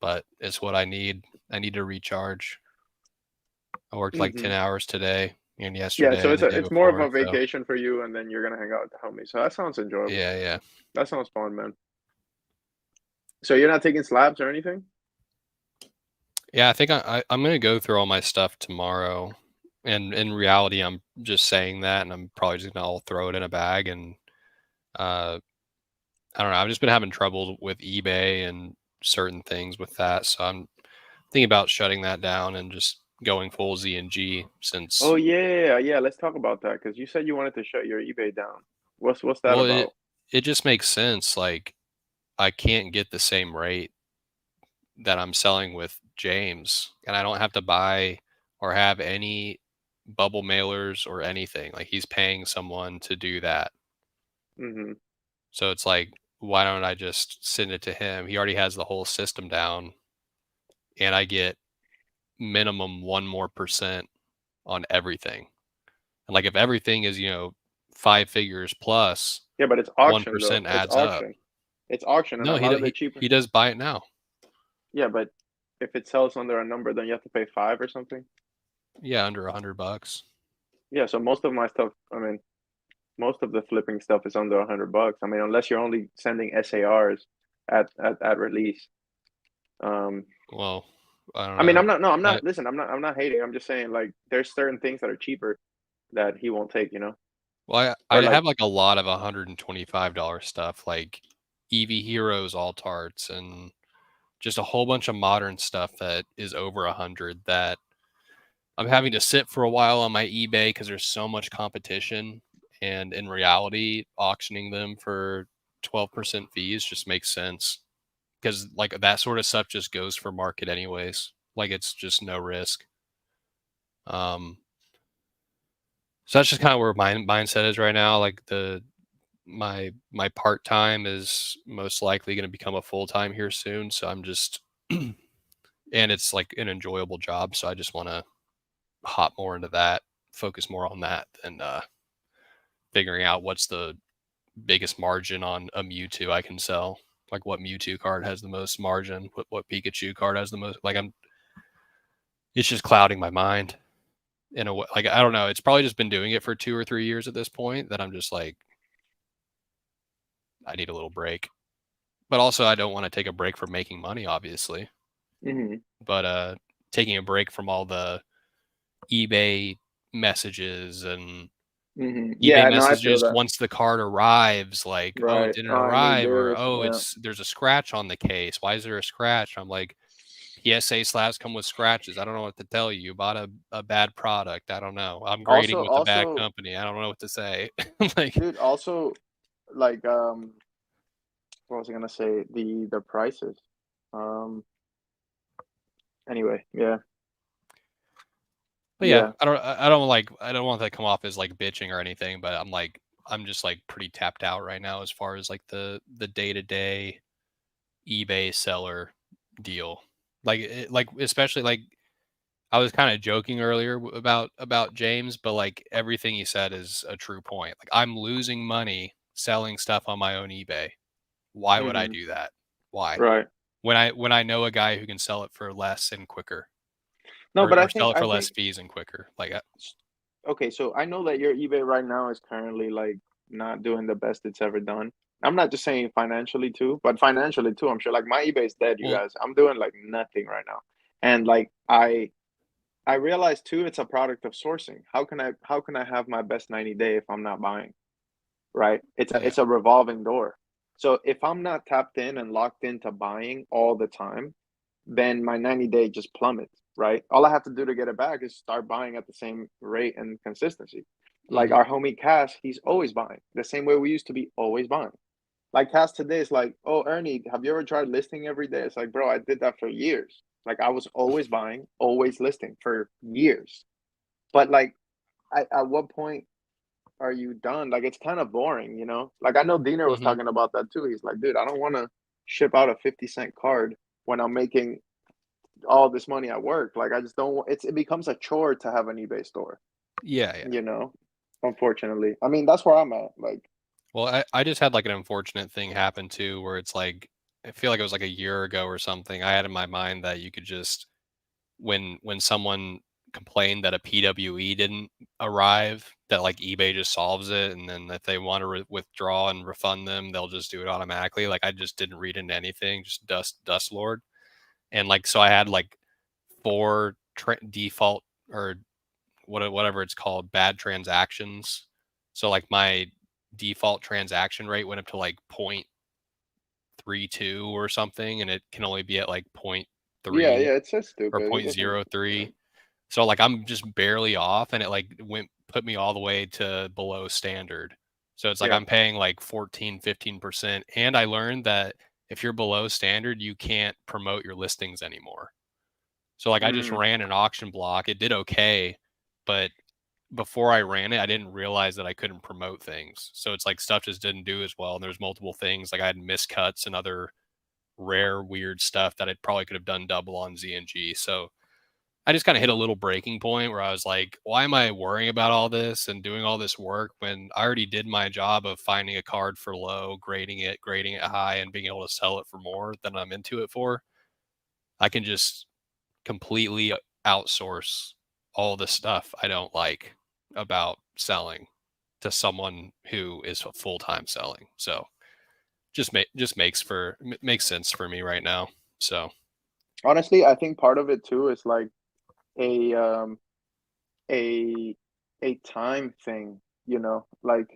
But it's what I need. I need to recharge. I worked like 10 Hmm. hours today and Yeah, yesterday so and the day it's more of before. a So vacation for you, and then you're gonna hang out with the homies. So that sounds enjoyable. yeah, yeah. That sounds fun, man. So you're not taking slabs or anything? Yeah, I think I'm gonna go through all my stuff tomorrow. And in reality, I'm just saying that, and I'm probably just gonna all throw it in a bag. And uh, I don't know. I've just been having trouble with eBay and certain things with that, so I'm thinking about shutting that down and just going full ZNG Oh since yeah, yeah. Let's talk about that because you said you wanted to shut your eBay down. What's that well, about? it just makes sense. Like I can't get the same rate that I'm selling with James, and I don't have to buy or have any bubble mailers or anything. Like he's paying someone to do that. Hmm. So it's like, why don't I just send it to him? He already has the whole system down, and I get minimum 1% more on everything. And like if everything is, 5 figures plus, Yeah, but it's auction though. 1% It's adds up. auction. It's auction, and No, a lot of the cheaper. he does buy it now. Yeah, but if it sells under a number, then you have to pay five or something. Yeah, under $100. Yeah, so most of my stuff, I mean, most of the flipping stuff is under $100. I mean, unless you're only sending SARs at release. Um, Well, I don't I mean, know. I'm not. No, I'm I not. Listen, I'm not hating. I'm just saying, like, there's certain things that are cheaper that he won't take. well, Or I like, have like a lot of $125 stuff, like Eevee Heroes all tarts and just a whole bunch of modern stuff that is over 100 that I'm having to sit for a while on my eBay because there's so much competition. And in reality, auctioning them for 12% fees just makes sense because like that sort of stuff just goes for market anyways. Like it's just no risk. Um, so that's just kind of where my mindset is right now. Like my part time is most likely going to become a full time here soon. So I'm just and it's like an enjoyable job. So I just want to hop more into that, focus more on that than figuring out what's the biggest margin on a Mewtwo I can sell. Like what Mewtwo card has the most margin? What Pikachu card has the most? Like it's just clouding my mind in a way. Like I don't know. It's probably just been doing it for 2 or 3 years at this point that I'm just like, I need a little break. But also, I don't want to take a break from making money, obviously. Mm-hmm. But taking a break from all the eBay messages and Mm-hmm. eBay Yeah, no, I feel messages that. once the card arrives, like, oh, it Right. didn't Oh, I need arrive, or this. oh, Yeah. there's a scratch on the case. Why is there a scratch? I'm like, PSA slabs come with scratches. I don't know what to tell you. You bought a bad product. I don't know. I'm grading Also, with a bad also, company. I don't know what to say. Like, dude, also, like, what was I gonna say? The prices. Um. Anyway, yeah, but yeah, yeah. I don't want that to come off as like bitching or anything, but I'm just like pretty tapped out right now as far as like the day-to-day eBay seller deal. Like especially like I was kind of joking earlier about James, but like everything he said is a true point. Like I'm losing money selling stuff on my own eBay. Why would I Mm-hmm. do that? Why? Right. When I know a guy who can sell it for less and quicker, No, but or sell it I for less think fees and quicker. Like okay, so I know that your eBay right now is currently like not doing the best it's ever done. I'm not just saying financially too, but financially too. I'm sure like my eBay is dead, you well, guys. I'm doing like nothing right now. And like I realize too it's a product of sourcing. How can I have my best 90 day if I'm not buying? Right? yeah. It's a revolving door. So if I'm not tapped in and locked into buying all the time, then my 90-day just plummets, right? All I have to do to get it back is start buying at the same rate and consistency. Like Hmm. our homie Cass, he's always buying the same way we used to be always buying. Like Cass today is like, oh, Ernie, have you ever tried listing every day? It's like, bro, I did that for years. Like I was always buying, always listing for years. But like, at what point are you done? Like it's kind of boring, you know? Like I know Diener was Hmm. talking about that too. He's like, dude, I don't want to ship out a 50-cent card when I'm making all this money at work. Like I just don't. It becomes a chore to have an eBay store. Yeah, yeah. You know, unfortunately. I mean, that's where I'm at. Like, Well, I just had like an unfortunate thing happen too, where it's like I feel like it was like a year ago or something. I had in my mind that you could just when someone complained that a PWE didn't arrive, that like eBay just solves it, and then if they want to withdraw and refund them, they'll just do it automatically. Like I just didn't read into anything, just Dust Lord, and like so I had like four default or whatever it's called, bad transactions. So like my default transaction rate went up to like 0.32 or something, and it can only be at like yeah, 0.3 yeah, it's so or stupid. It doesn't. 0.03. So like I'm just barely off, and it like put me all the way to below standard. So it's like Yeah. I'm paying like 14, 15%. And I learned that if you're below standard, you can't promote your listings anymore. So like I just Mm, ran an auction block. It did okay, but before I ran it, I didn't realize that I couldn't promote things. So it's like stuff just didn't do as well. And there's multiple things like I had miscuts and other rare weird stuff that I probably could have done double on ZNG. So I just kind of hit a little breaking point where I was like, why am I worrying about all this and doing all this work when I already did my job of finding a card for low, grading it high, and being able to sell it for more than I'm into it for? I can just completely outsource all the stuff I don't like about selling to someone who is full time selling. So just makes sense for me right now. So honestly, I think part of it too is like a a a time thing. You know, like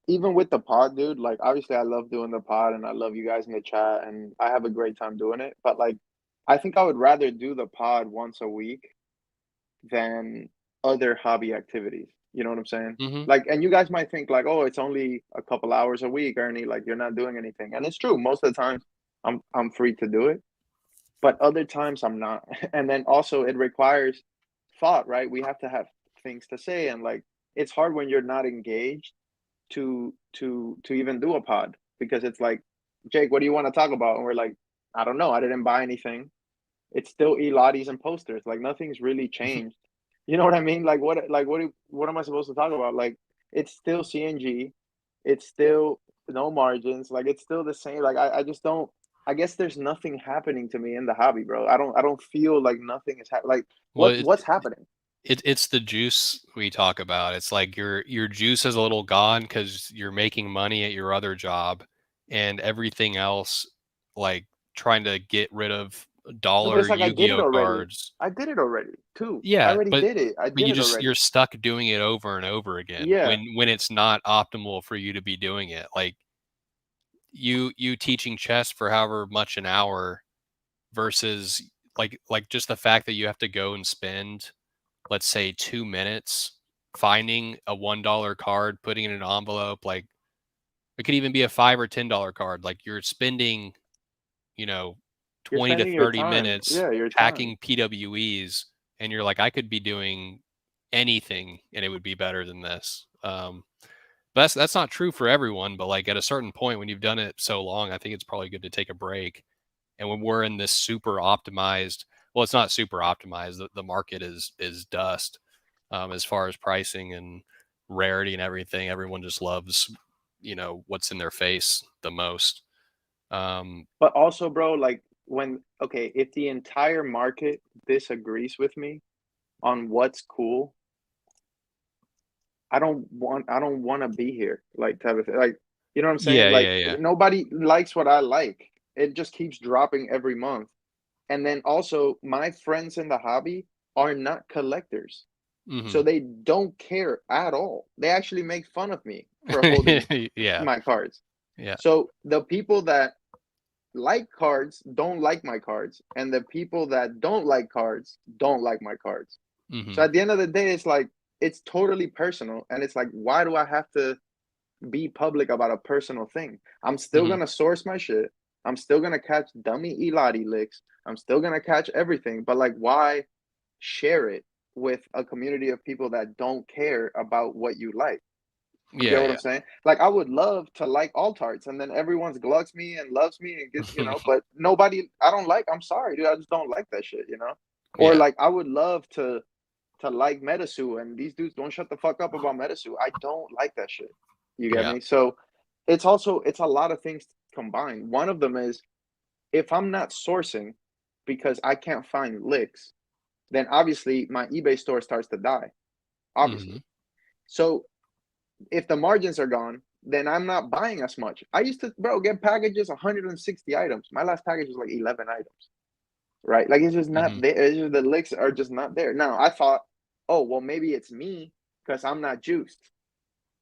even with the pod, dude. Like obviously, I love doing the pod, and I love you guys in the chat, and I have a great time doing it. But like, I think I would rather do the pod once a week than other hobby activities. You know what I'm saying? hmm Like, and you guys might think like, oh, it's only a couple hours a week, Ernie. Like, you're not doing anything, and it's true. Most of the time, I'm free to do it, but other times I'm not. And then also, it requires thought, right? We have to have things to say, and like, it's hard when you're not engaged to even do a pod because it's like, Jake, what do you want to talk about? And we're like, I don't know. I didn't buy anything. It's still Elotties and posters. Like nothing's really changed. You know what I mean? Like what am I supposed to talk about? Like it's still CNG. It's still no margins. Like it's still the same. Like I just don't. I guess there's nothing happening to me in the hobby, bro. I don't feel like nothing is happening. Like Well, what's happening? it's the juice we talk about. It's like your juice is a little gone because you're making money at your other job, and everything else, like trying to get rid of No, but dollar it's like I did it Yu-Gi-Oh already. cards. I did it already too. I Yeah, already did it. I but did it you're already. stuck doing it over and over again Yeah, when it's not optimal for you to be doing it. Like you teaching chess for however much an hour versus like just the fact that you have to go and spend, let's say, 2 minutes finding a $1 card, putting it in an envelope. Like it could even be a $5 or $10 card. Like you're spending, you know, you're 20 to spending your 30 time. minutes Yeah, your time. packing PWEs, and you're like, I could be doing anything and it would be better than this. But that's not true for everyone. But like at a certain point, when you've done it so long, I think it's probably good to take a break. And when we're in this super optimized, well, it's not super optimized. The market is dust as far as pricing and rarity and everything. Everyone just loves, what's in their face the most. Um, But also, bro, like when okay, if the entire market disagrees with me on what's cool, I don't want to be here. Like type of thing. Like you know what I'm saying? yeah, Like yeah, yeah. nobody likes what I like. It just keeps dropping every month. And then also my friends in the hobby are not collectors. Hmm. So they don't care at all. They actually make fun of me for holding Yeah, my cards. yeah. So the people that like cards don't like my cards, and the people that don't like cards don't like my cards. So Hmm. at the end of the day, it's like it's totally personal, and it's like, why do I have to be public about a personal thing? I'm still Hmm. gonna source my shit. I'm still gonna catch dummy Elottie licks. I'm still gonna catch everything, but like, why share it with a community of people that don't care about what you like? You get Yeah, what I'm saying? Like I would love to like all tarts and then everyone's glucks me and loves me and gets, yeah. but nobody I don't like. I'm sorry, dude. I just don't like that shit, you know? Or Yeah, like I would love to like Metasu and these dudes don't shut the fuck up about Metasu. I don't like that shit. You get yeah. me? So it's a lot of things combined. One of them is if I'm not sourcing because I can't find licks, then obviously my eBay store starts to die. Obviously. Hmm. So if the margins are gone, then I'm not buying as much. I used to, bro, get packages 160 items. My last package was like 11 items, right? Like it's just not Hmm. there. It's just the licks are just not there. Now I thought, oh, well, maybe it's me because I'm not juiced,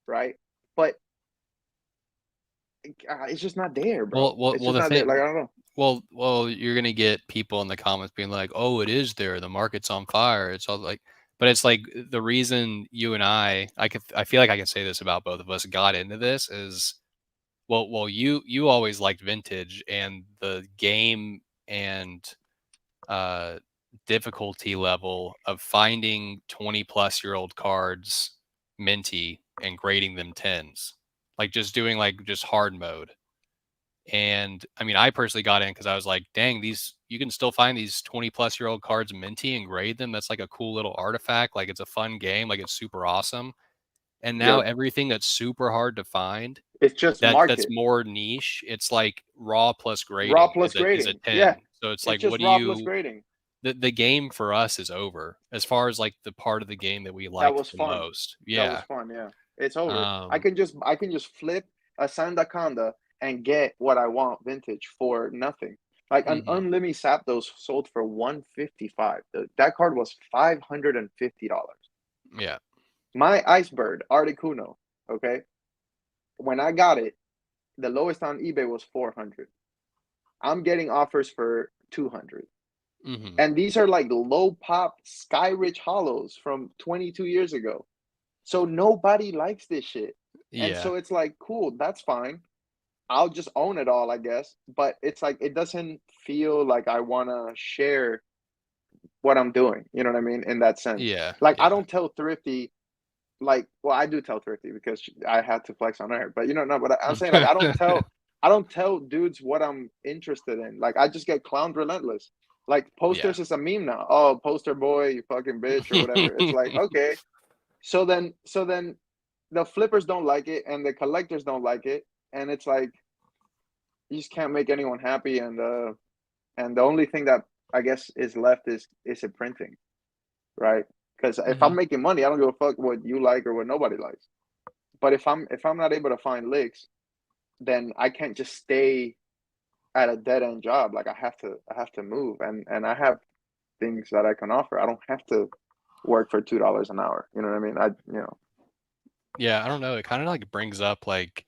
right? But it's just not there, Well, bro. well, It's well. just The not there. thing, Like I don't know. well, you're gonna get people in the comments being like, "Oh, it is there. The market's on fire." It's all like, but it's like the reason you and I feel like I can say this about both of us, got into this is, well, you always liked vintage and the game and uh difficulty level of finding 20+ year old cards minty and grading them tens, like just doing like just hard mode. And I mean, I personally got in because I was like, dang, these you can still find these 20+ year old cards minty and grade them. That's like a cool little artifact. Like it's a fun game. Like it's super awesome. And now Yep. everything that's super hard to find, It's just that's market. more niche. It's like raw plus Raw grading plus is a grading. Yeah. 10. So it's It's like, just what do raw plus you grading. the game for us is over as far as like the part of the game that we That liked was the fun. most. That was Yeah. fun. Yeah. It's over. Um, I can just flip a Sandaconda and get what I want vintage for nothing. Like an mhm. Unlimited Zapdos sold for 155. That card was $550. Yeah. My Icebird Articuno, okay? When I got it, the lowest on eBay was 400. I'm getting offers for 200. Mhm. And these are like low pop Sky Rich hollows from 22 years ago. So nobody likes this shit. And Yeah. so it's like, cool, that's fine. I'll just own it all, I guess. But it's like it doesn't feel like I want to share what I'm doing. You know what I mean? In that sense. Yeah. Like I Yeah. don't tell Thrifty like well, I do tell Thrifty because I had to flex on her. But you know, no, but I'm saying like I don't tell dudes what I'm interested in. Like I just get clowned relentless. Like Yeah. posters is a meme now. Oh, poster boy, you fucking bitch or whatever. It's like, okay. So then the flippers don't like it and the collectors don't like it, and it's like you just can't make anyone happy. And the only thing that I guess is left is a printing, right? Because if Hmm. I'm making money, I don't give a fuck what you like or what nobody likes. But if I'm not able to find licks, then I can't just stay at a dead end job. Like I have to move, and I have things that I can offer. I don't have to work for $2 an hour. You know what I mean? Yeah, I don't know. It kind of like brings up like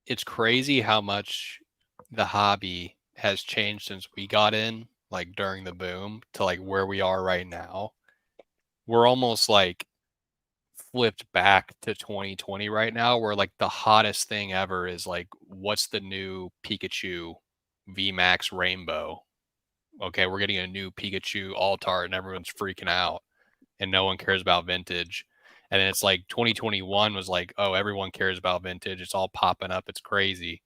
it's crazy how much the hobby has changed since we got in, like during the boom to like where we are right now. We're almost like flipped back to 2020 right now, where like the hottest thing ever is like, what's the new Pikachu VMAX Rainbow? Okay, we're getting a new Pikachu Altart and everyone's freaking out and no one cares about vintage. And then it's like 2021 was like, oh, everyone cares about vintage. It's all popping up. It's crazy.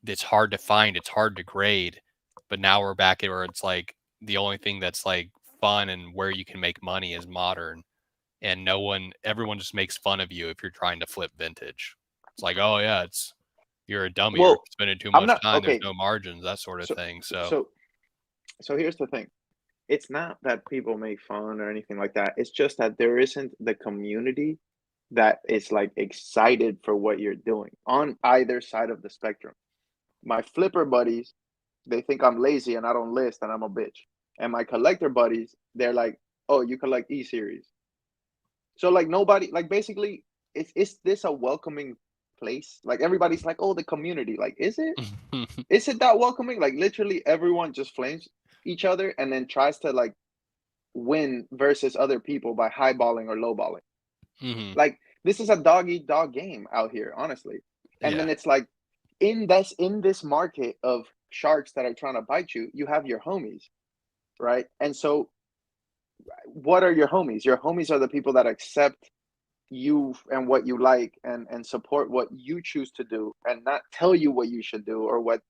It's hard to find. It's hard to grade. But now we're back at where it's like the only thing that's like fun and where you can make money is modern. And everyone just makes fun of you if you're trying to flip vintage. It's like, oh yeah, you're a dummy. You're well, spending too I'm much not time. There's okay. no margins, that sort of So thing. So, so so here's the thing. It's not that people make fun or anything like that. It's just that there isn't the community that is like excited for what you're doing on either side of the spectrum. My flipper buddies, they think I'm lazy and I don't list and I'm a bitch. And my collector buddies, they're like, "Oh, you collect E series." So like nobody, like basically, is this a welcoming place? Like everybody's like, "Oh, the community." Like, is it? Is it that welcoming? Like literally everyone just flames each other and then tries to like win versus other people by highballing or lowballing. hmm, Like this is a dog eat dog game out here, honestly. And yeah. then it's like in this market of sharks that are trying to bite you, you have your homies, right? And so what are your homies? Your homies are the people that accept you and what you like and support what you choose to do and not tell you what you should do or what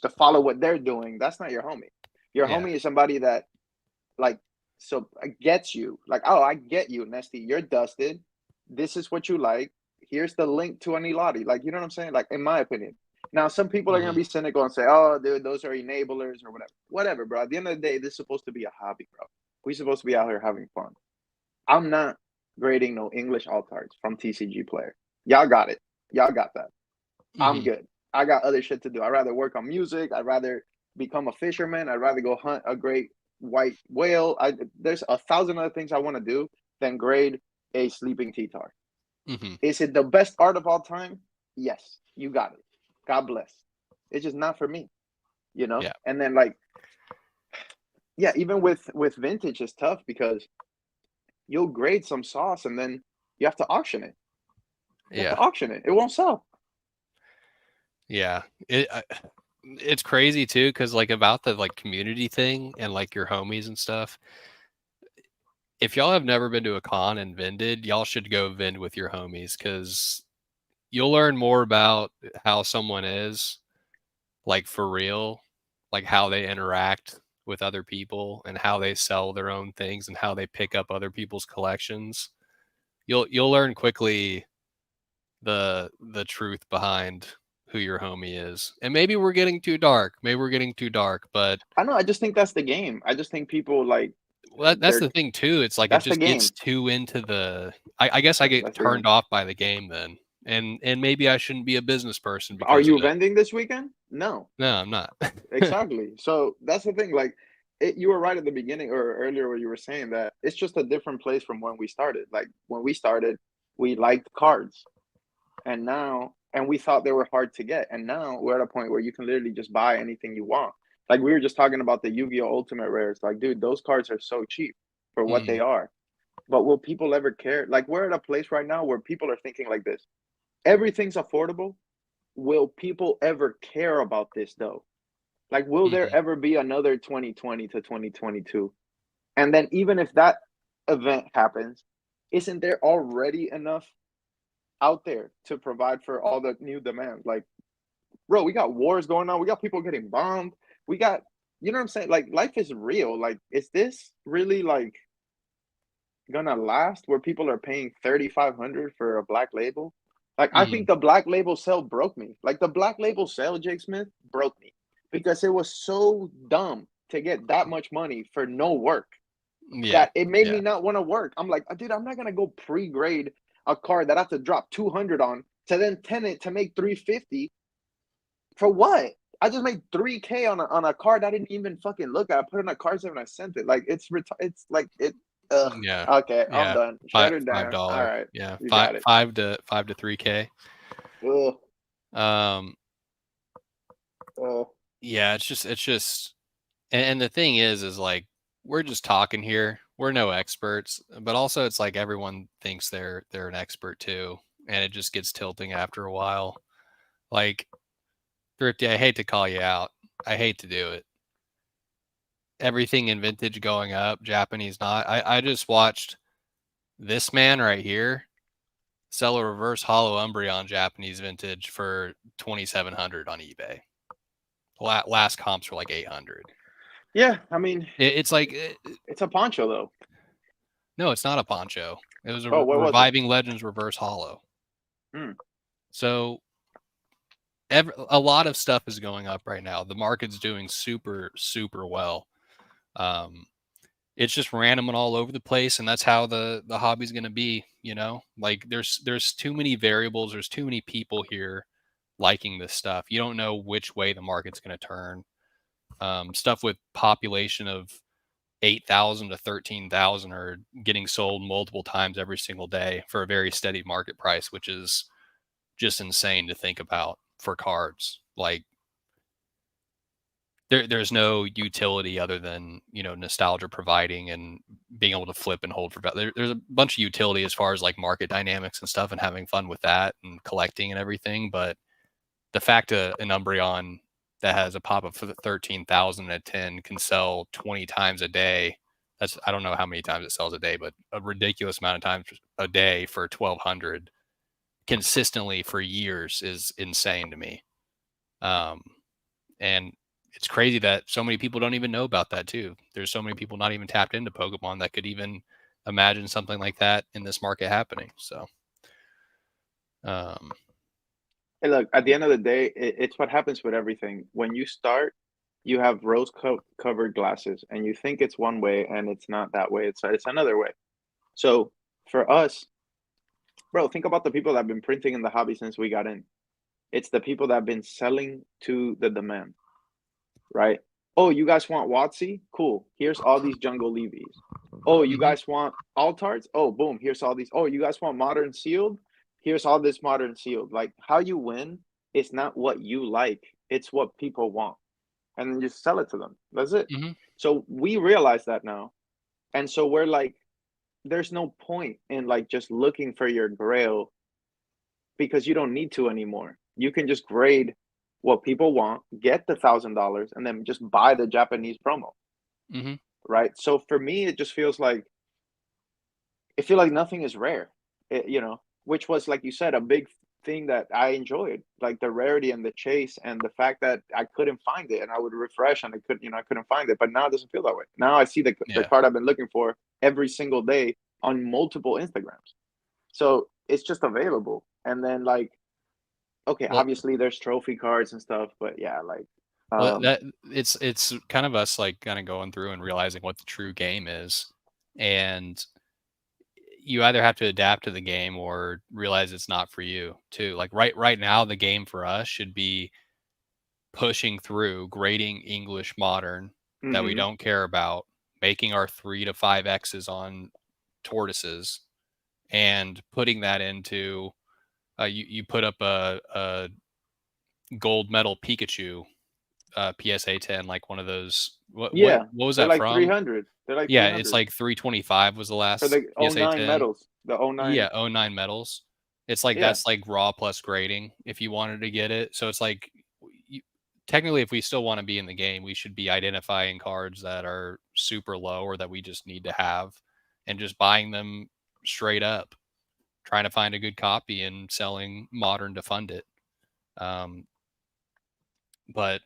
to follow what they're doing. That's not your homie. Your Yeah. homie is somebody that like so gets you like, oh, I get you, Nesty, you're dusted, this is what you like, here's the link to an Elati. Like, you know what I'm saying? Like, in my opinion. Now some people are going to Hmm. be cynical and say, oh dude, those are enablers or whatever, bro. At the end of the day, this is supposed to be a hobby, bro. We're supposed to be out here having fun. I'm not grading no English altards from TCG player. Y'all got it. Y'all got that. I'm Hmm. good. I got other shit to do. I'd rather work on music. I'd rather become a fisherman. I'd rather go hunt a great white whale. There's 1,000 other things I want to do than grade a sleeping T-tar. Hmm. Is it the best art of all time? Yes, you got it. God bless. It's just not for me, you know. Yeah. And then like, yeah, even with vintage, it's tough because you'll grade some sauce and then you have to auction it. You have to Yeah. auction it. It won't sell. Yeah. It's crazy too, because like about the like community thing and like your homies and stuff. If y'all have never been to a con and vended, y'all should go vend with your homies because you'll learn more about how someone is, like for real, like how they interact with other people and how they sell their own things and how they pick up other people's collections. You'll learn quickly the truth behind who your homie is. And maybe we're getting too dark. Maybe we're getting too dark, but I know. I just think that's the game. I just think people like well, that's they're the thing too. It's like it that's the just gets game. too into the. I guess I get That's the turned game. off by the game then, and maybe I shouldn't be a business person Are because of you it. vending this weekend? No, No, I'm not. exactly. So that's the thing. Like, you were right at the beginning or earlier where you were saying that it's just a different place from when we started. Like when we started, we liked cards, and we thought they were hard to get, and now we're at a point where you can literally just buy anything you want. Like we were just talking about the Yu-Gi-Oh! Ultimate Rares. Like, dude, those cards are so cheap for what they Mhm. are. But will people ever care? Like we're at a place right now where people are thinking like this. Everything's affordable. Will people ever care about this though? Like, will there Mhm. ever be another 2020 to 2022? And then even if that event happens, isn't there already enough out there to provide for all the new demand? Like, bro, we got wars going on. We got people getting bombed. We got, you know what I'm saying? Like, life is real. Like, is this really like gonna last where people are paying 3,500 for a black label. Like I think the black label sale broke me. Like the black label sale, Jake Smith, broke me because it was so dumb to get that much money for no work Yeah. that it made Yeah. me not want to work. I'm like, dude, I'm not gonna go pre-grade a car that I have to drop 200 on to then tenant to make 350 for what? I just made 3K on a card I didn't even fucking look at. I put it in a car and I sent it. Like it's like it. Ugh. Yeah. Okay, I'm Yeah. done. Shut Five it five down. All dollar. right, Yeah. you Five got it. five to 3K. Ugh, Um ugh. yeah, it's just and the thing is like we're just talking here. We're no experts, but also it's like everyone thinks they're an expert too, and it just gets tilting after a while. Like Thrifty, I hate to call you out. I hate to do it. Everything in vintage going up, Japanese not. I just watched this man right here sell a reverse hollow Umbreon Japanese vintage for 2,700 on eBay. Last comps were like 800. Yeah, I mean, It's like it's a poncho though. no, it's not a poncho. It was a Oh, what was it? Reviving Legends reverse hollow. Hmm. So a lot of stuff is going up right now. The market's doing super well. It's just random and all over the place, and that's how the hobby's going to be. You know, like there's too many variables. There's too many people here liking this stuff. You don't know which way the market's going to turn. Stuff with population of 8,000 to 13,000 are getting sold multiple times every single day for a very steady market price, which is just insane to think about for cards. Like there's no utility other than, you know, nostalgia providing and being able to flip and hold for there's a bunch of utility as far as like market dynamics and stuff and having fun with that and collecting and everything. But the fact that an Umbreon that has a pop up for the 13,000 at 10 can sell 20 times a day. That's, I don't know how many times it sells a day, but a ridiculous amount of times a day for 1,200 consistently for years is insane to me. And it's crazy that so many people don't even know about that too. There's so many people not even tapped into Pokemon that could even imagine something like that in this market happening. So, Hey, look, at the end of the day, it's what happens with everything. When you start, you have rose-covered glasses, and you think it's one way, and it's not that way. It's another way. So for us, bro, think about the people that have been printing in the hobby since we got in. It's the people that have been selling to the demand, right? Oh, you guys want WotC? Cool. Here's all these Jungle Levies. Oh, you guys want Altards? Oh, boom. Here's all these. Oh, you guys want Modern Sealed? Here's all this Modern Sealed. Like how you win is not what you like, it's what people want. And then you sell it to them. That's it. mm-hmm. So we realize that now. And so we're like, there's no point in like just looking for your grail because you don't need to anymore. You can just grade what people want, get the $1,000, and then just buy the Japanese promo. Mm-hmm. Right. So for me, it just feels like it feel like nothing is rare. You know, which was like you said, a big thing that I enjoyed, like the rarity and the chase and the fact that I couldn't find it and I would refresh and I couldn't find it. But now it doesn't feel that way. Now I see the card I've been looking for every single day on multiple Instagrams. So it's just available. And then like, okay, Well, obviously there's trophy cards and stuff, but yeah, like that it's kind of us like kind of going through and realizing what the true game is, and you either have to adapt to the game or realize it's not for you too. Like right now, the game for us should be pushing through grading English modern that we don't care about, making our 3 to 5 X's on tortoises, and putting that into you put up a gold medal Pikachu PSA 10, like one of those. What was they're that like from? 300. They're like Yeah, it's 300 like 325 was the for last the PSA '09 10. medals. The '09. Yeah, 09 medals. It's like that's like raw plus grading if you wanted to get it. So it's like technically, if we still want to be in the game, we should be identifying cards that are super low or that we just need to have and just buying them straight up, trying to find a good copy and selling modern to fund it. But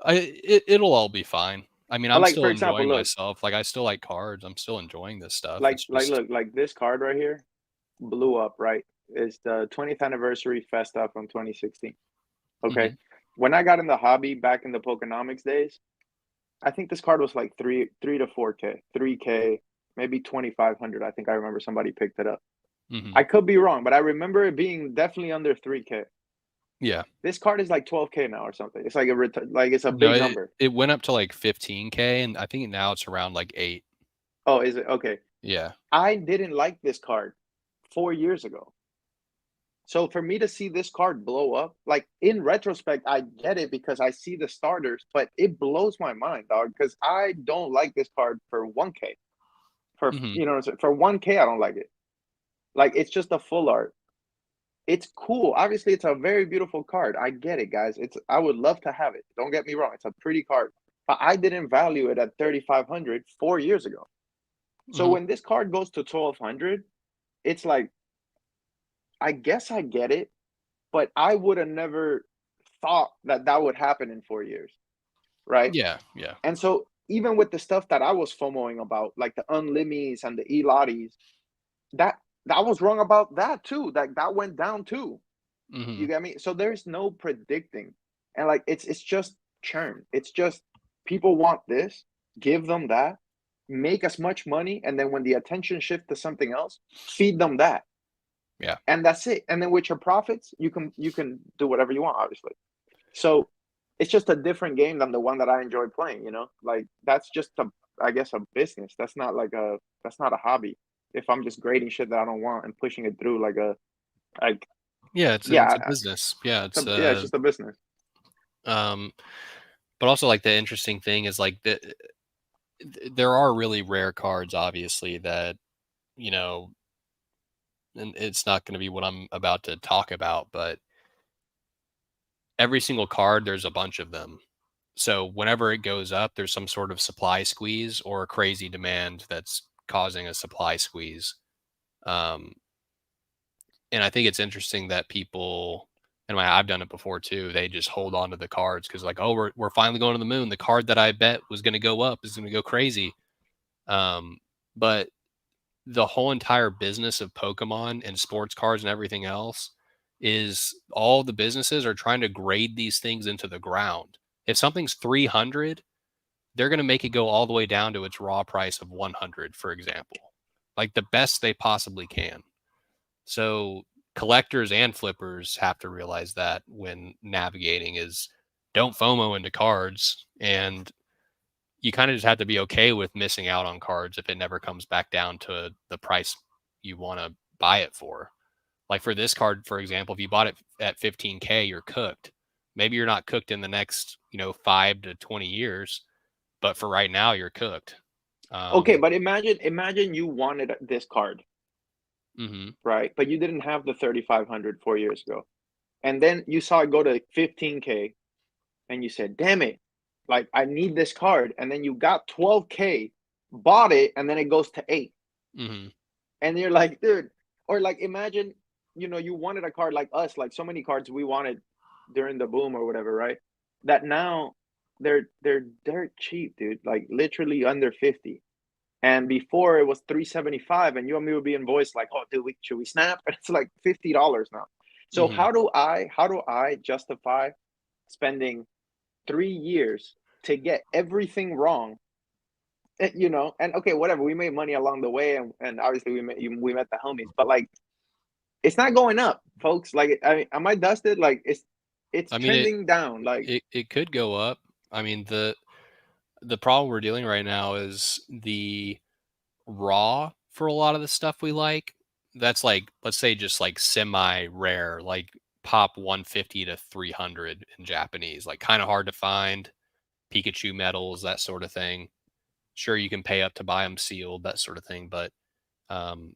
it'll all be fine. I mean, But I'm like for still example, enjoying look, myself. Like I still like cards. I'm still enjoying this stuff. like It's like just look, like this card right here blew up, right? It's the 20th anniversary Festa from 2016. Okay. mhm, When I got in the hobby back in the Pokenomics days, I think this card was like three to 4K, 3K, maybe 2,500. I think I remember somebody picked it up. mhm. I could be wrong, but I remember it being definitely under 3K. Yeah. This card is like 12K now or something. It's like like it's a No, big it number. it went up to like 15K, and I think now it's around like 8. Oh, is it? Okay. Yeah. I didn't like this card 4 years ago. So for me to see this card blow up, like in retrospect, I get it because I see the starters, but it blows my mind, dog, because I don't like this card for 1K. For Mhm. you know what I'm saying? For 1K, I don't like it. Like it's just a full art. It's cool. Obviously, it's a very beautiful card. I get it, guys. It's I would love to have it. Don't get me wrong. It's a pretty card. But I didn't value it at 3,500 4 years ago. So Mhm. when this card goes to 1,200, it's like I guess I get it, but I would have never thought that that would happen in 4 years, right? Yeah, yeah. And so even with the stuff that I was FOMOing about, like the Unlimis and the Elatis, that that was wrong about that too. Like that went down too. You Mhm. get me? So there's no predicting. And like it's just churn. It's just people want this, give them that, make as much money, and then when the attention shift to something else, feed them that. Yeah. And that's it. And then with your profits, you can do whatever you want, obviously. So it's just a different game than the one that I enjoy playing, you know? Like that's just a I guess a business. That's not a hobby. If I'm just grading shit that I don't want and pushing it through like Yeah, it's a yeah, business. Yeah, yeah, it's just a business. um but also like the interesting thing is like there are really rare cards obviously that, you know, and it's not going to be what I'm about to talk about, but every single card there's a bunch of them. So whenever it goes up, there's some sort of supply squeeze or a crazy demand that's causing a supply squeeze. Um, and I think it's interesting that people, and I've done it before too. They just hold on to the cards because like, oh, we're finally going to the moon. The card that I bet was going to go up is going to go crazy. Um, but the whole entire business of Pokemon and sports cards and everything else is all the businesses are trying to grade these things into the ground. If something's 300, they're going to make it go all the way down to its raw price of 100, for example, like the best they possibly can. So collectors and flippers have to realize that when navigating is don't FOMO into cards, and you kind of just have to be okay with missing out on cards if it never comes back down to the price you want to buy it for. Like for this card, for example, if you bought it at 15K, you're cooked. Maybe you're not cooked in the next, 5 to 20 years, but for right now, you're cooked. Okay, Um, but imagine you wanted this card, mhm, right? But you didn't have the 3,500 4 years ago. And then you saw it go to 15K and you said, "Damn it. Like I need this card." And then you got 12K, bought it, and then it goes to 8. mhm, And you're like, "Dude," or like imagine, you wanted a card like us, like so many cards we wanted during the boom or whatever, right? That now they're dirt cheap, dude. Like literally under 50. And before it was 375, and you and me would be invoiced like, oh, dude, should we snap? And it's like $50 now. So mhm. how do I justify spending 3 years to get everything wrong? And okay, whatever. We made money along the way, and obviously we met the homies, but like it's not going up, folks. Like, am I dusted? Like it's I mean, it trending down. Like it it could go up. I mean, the problem we're dealing right now is the raw for a lot of the stuff we like. That's like, let's say, just like semi rare, like pop 150 to 300 in Japanese, like kind of hard to find. Pikachu medals, that sort of thing. Sure, you can pay up to buy them sealed, that sort of thing, but um,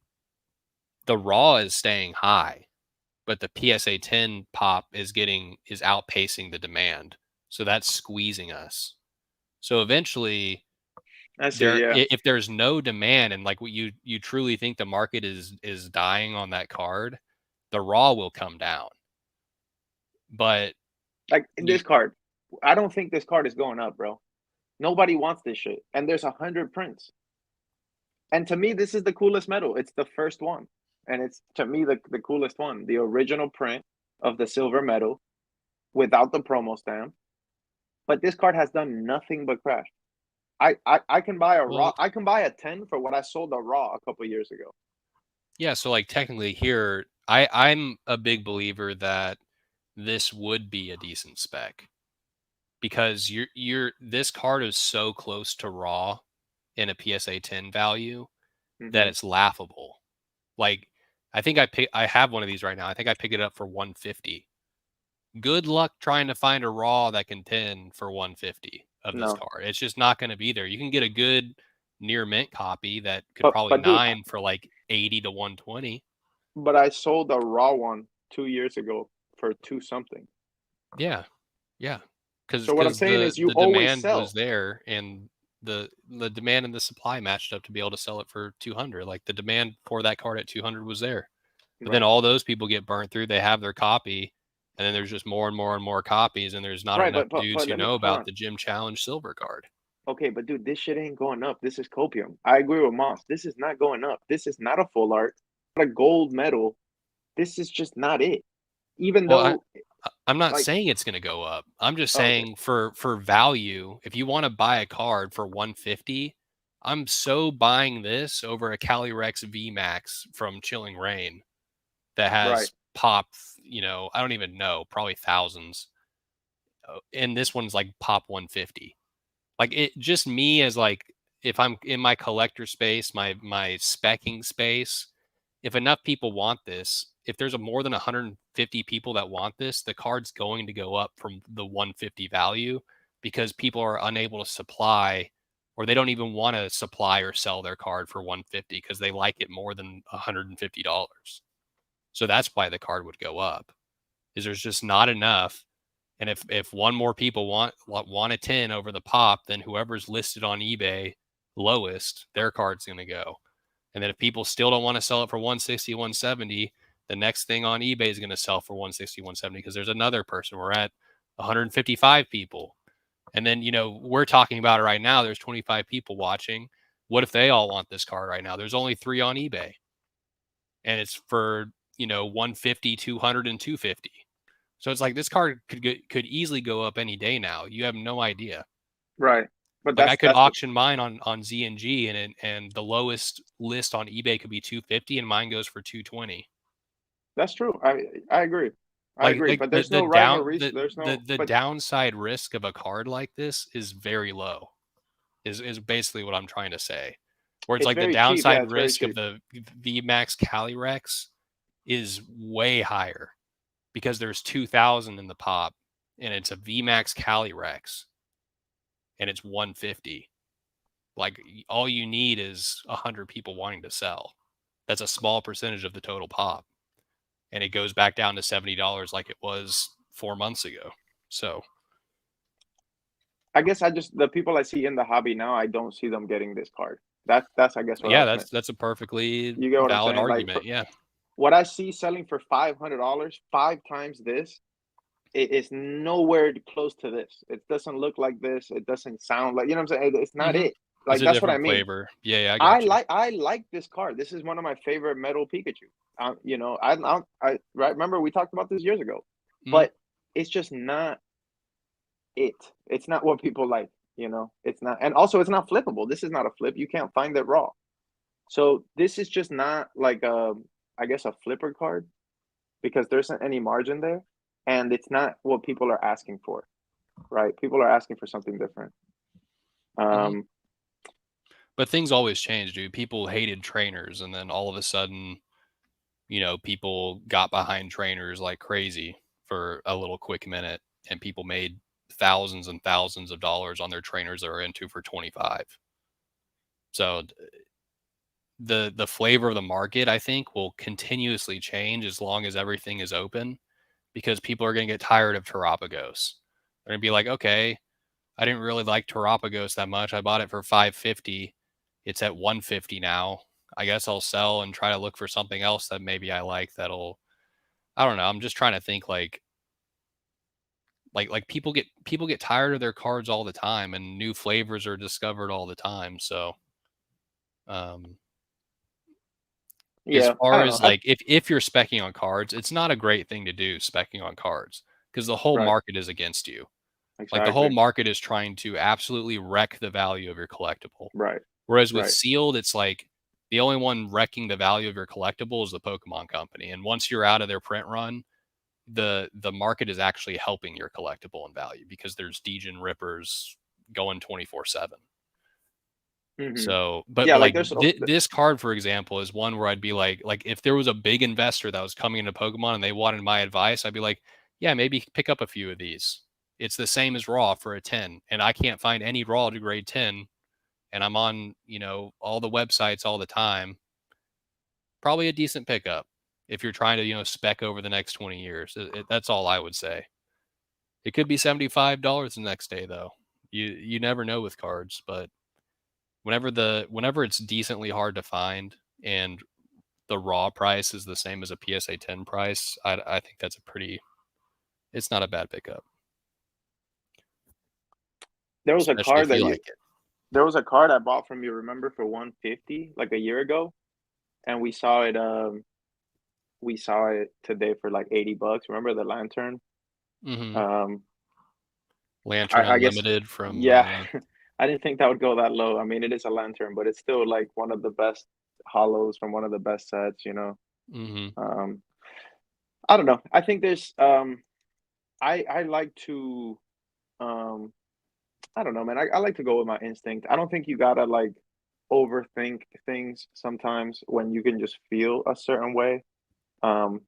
the raw is staying high, but the PSA 10 pop is outpacing the demand. So that's squeezing us. So eventually I see, yeah. if there's no demand and like what you truly think the market is dying on that card, the raw will come down. But Like you this card, I don't think this card is going up, bro. Nobody wants this shit. And there's 100 prints. And to me, this is the coolest metal. It's the first one. And it's, to me, the coolest one. The original print of the silver metal without the promo stamp. But this card has done nothing but crash. I can buy a raw. I can buy a 10 for what I sold a raw a couple years ago. Yeah, so like technically here, I'm a big believer that this would be a decent spec because this card is so close to raw in a PSA 10 value that it's laughable. Like I think I have one of these right now. I think I picked it up for 150. Good luck trying to find a raw that can 10 for 150 of this card. It's just not going to be there. You can get a good near mint copy that could probably nine for like 80 to 120. But I sold a raw one 2 years ago for 2 something. Yeah. Because so what I'm saying is, you the always demand sell. was there, and the demand and the supply matched up to be able to sell it for 200. Like the demand for that card at 200 was there, but then all those people get burnt through. They have their copy, and then there's just more and more and more copies, and there's not enough dudes who know about the Gym Challenge silver card. Okay, but dude, this shit ain't going up. This is copium. I agree with Moss. This is not going up. This is not a full art, not a gold medal. This is just not it. Even though I'm not saying it's going to go up. I'm just saying for value, if you want to buy a card for 150, I'm so buying this over a Calyrex VMAX from Chilling Reign that has pop, I don't even know, probably thousands. And this one's like pop 150. Like it just me as like, if I'm in my collector space, my specking space, if enough people want this, if there's more than 150 people that want this, the card's going to go up from the 150 value because people are unable to supply, or they don't even want to supply or sell their card for 150 because they like it more than $150. So that's why the card would go up, is there's just not enough. And if one more people want a 10 over the pop, then whoever's listed on eBay lowest, their card's going to go. And then if people still don't want to sell it for 160, 170, the next thing on eBay is going to sell for 160, 170 because there's another person. We're at 155 people. And then, we're talking about it right now. There's 25 people watching. What if they all want this card right now? There's only 3 on eBay. And it's for, 150, 200, and 250. So it's like this card could easily go up any day now. You have no idea. Right. But like I could auction mine on ZNG and the lowest list on eBay could be 250 and mine goes for 220. That's true. I agree. I agree. But there's no rhyme or reason. There's no the downside risk of a card like this is very low. Is basically what I'm trying to say. Where it's like the downside risk of the VMAX Calyrex is way higher because there's 2,000 in the pop and it's a VMAX Calyrex and it's 150. Like all you need is 100 people wanting to sell. That's a small percentage of the total pop. And it goes back down to $70 like it was 4 months ago. So I guess the people I see in the hobby now, I don't see them getting this card. That's I guess what that's a perfectly valid argument. Like, yeah. What I see selling for $500, 5 times this, it is nowhere close to this. It doesn't look like this. It doesn't sound like, what I'm saying? It's not it. Like that's what I mean. Flavor. Yeah, I like this card. This is one of my favorite metal Pikachu. I remember we talked about this years ago, but it's just not it. It's not what people like. It's not, and also it's not flippable. This is not a flip. You can't find it raw. So this is just not like I guess a flipper card because there isn't any margin there, and it's not what people are asking for, right? People are asking for something different. But things always change, dude. People hated trainers, and then all of a sudden, people got behind trainers like crazy for a little quick minute, and people made thousands and thousands of dollars on their trainers that are into for 25. So the flavor of the market, I think, will continuously change as long as everything is open, because people are going to get tired of Terapagos. They're going to be like, okay, I didn't really like Terapagos that much. I bought it for $550. It's at $150 now. I guess I'll sell and try to look for something else that maybe I like I don't know. I'm just trying to think like like people get tired of their cards all the time, and new flavors are discovered all the time. So um as Yeah, I far don't know. as like if you're specking on cards, it's not a great thing to do, specking on cards, because the whole Right, market is against you. Like the whole exactly. market is trying to absolutely wreck the value of your collectible. Right, Whereas with right. sealed, it's like the only one wrecking the value of your collectible is the Pokemon Company. And once you're out of their print run, the market is actually helping your collectible in value because there's Degen Rippers going 24/7. Hmm. So, but Yeah, but like like there's this card, for example, is one where I'd be like if there was a big investor that was coming into Pokemon and they wanted my advice, I'd be like, yeah, maybe pick up a few of these. It's the same as raw for a 10, and I can't find any raw to grade 10, and I'm on, all the websites all the time. Probably a decent pickup if you're trying to, spec over the next 20 years. That's all I would say. It could be $75 the next day though. You never know with cards, but whenever it's decently hard to find and the raw price is the same as a PSA 10 price, I think that's it's not a bad pickup, there was a especially card if that you you like it. there was a card I bought from you, remember, for 150 like a year ago, and we saw it today for like 80 bucks. Remember the lantern? Hmm. Um, Lantern I guess, Unlimited from yeah, I didn't think that would go that low. I mean, it is a lantern, but it's still like one of the best hollows from one of the best sets, you know. hmm Um, I don't know. I think there's I like to um I don't know, man. I like to go with my instinct. I don't think you gotta like overthink things sometimes when you can just feel a certain way. Um,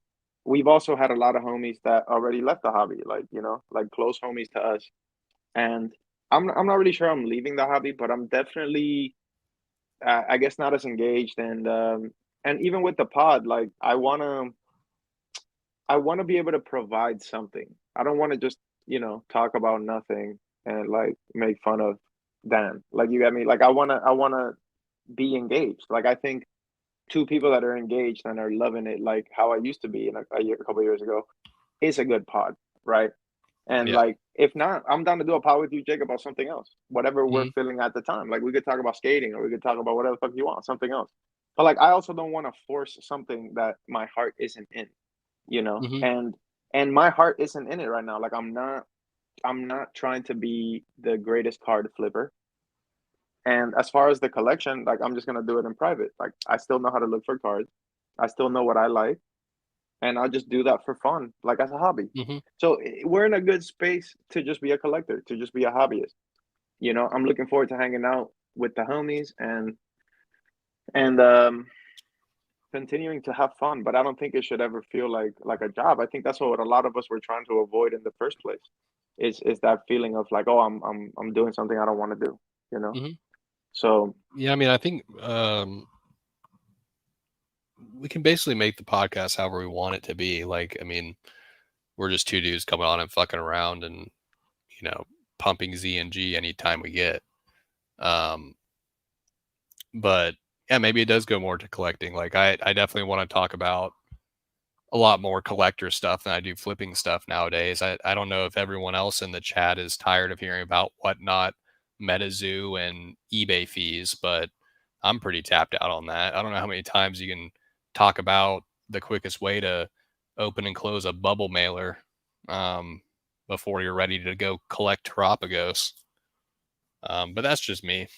we've also had a lot of homies that already left the hobby, like, you know, like close homies to us. And I'm not really sure I'm leaving the hobby, but I'm definitely I guess not as engaged, and even with the pod, like I wanna be able to provide something. I don't wanna just, you know, talk about nothing and like make fun of Dan. Like, you get me? Like, I wanna be engaged. Like, I think two people that are engaged and are loving it like how I used to be in a couple years ago is a good pod, right? And Yeah. like, if not, I'm down to do a pod with you, Jake, about something else, whatever we're hmm feeling at the time. Like, we could talk about skating, or we could talk about whatever the fuck you want, something else. But like, I also don't want to force something that my heart isn't in, you know. hmm And my heart isn't in it right now. Like, I'm not trying to be the greatest card flipper. And as far as the collection, like, I'm just gonna do it in private. Like, I still know how to look for cards. I still know what I like, and I'll just do that for fun, like as a hobby. hmm So we're in a good space to just be a collector, to just be a hobbyist. You know, I'm looking forward to hanging out with the homies and continuing to have fun. But I don't think it should ever feel like a job. I think that's what a lot of us were trying to avoid in the first place. Is that feeling of like, oh, I'm doing something I don't want to do. You know. hmm So Yeah, I mean, I think we can basically make the podcast however we want it to be. Like, I mean, we're just two dudes coming on and fucking around and, pumping Z and G anytime we get. Um, but yeah, maybe it does go more to collecting. Like, I definitely want to talk about a lot more collector stuff than I do flipping stuff nowadays. I don't know if everyone else in the chat is tired of hearing about Whatnot, MetaZoo, and eBay fees, but I'm pretty tapped out on that. I don't know how many times you can talk about the quickest way to open and close a bubble mailer um, before you're ready to go collect Terapagos. But that's just me.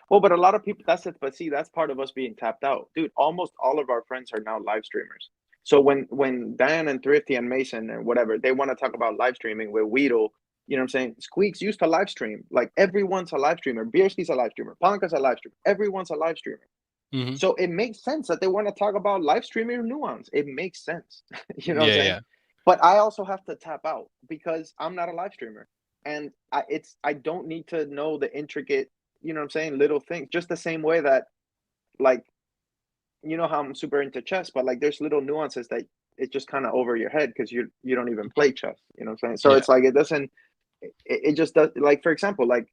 well, but a lot of people, that's it. But see, that's part of us being tapped out, dude. Almost all of our friends are now live streamers. So when Dan and Thrifty and Mason and whatever they want to talk about live streaming with Weedle, you know what I'm saying? Squeaks used to live stream. Like, everyone's a live streamer. Bierski's a live streamer. Ponka's a live streamer. Everyone's a live streamer. hmm So it makes sense that they want to talk about live streaming nuance. It makes sense. You know what I'm Yeah, saying? yeah, But I also have to tap out because I'm not a live streamer. And I don't need to know the intricate, you know what I'm saying, little things. Just the same way that, like, you know how I'm super into chess, but like there's little nuances that it's just kind of over your head because you don't even mhm, play chess. You know what I'm saying? So yeah, it's like it doesn't it just does, like, for example, like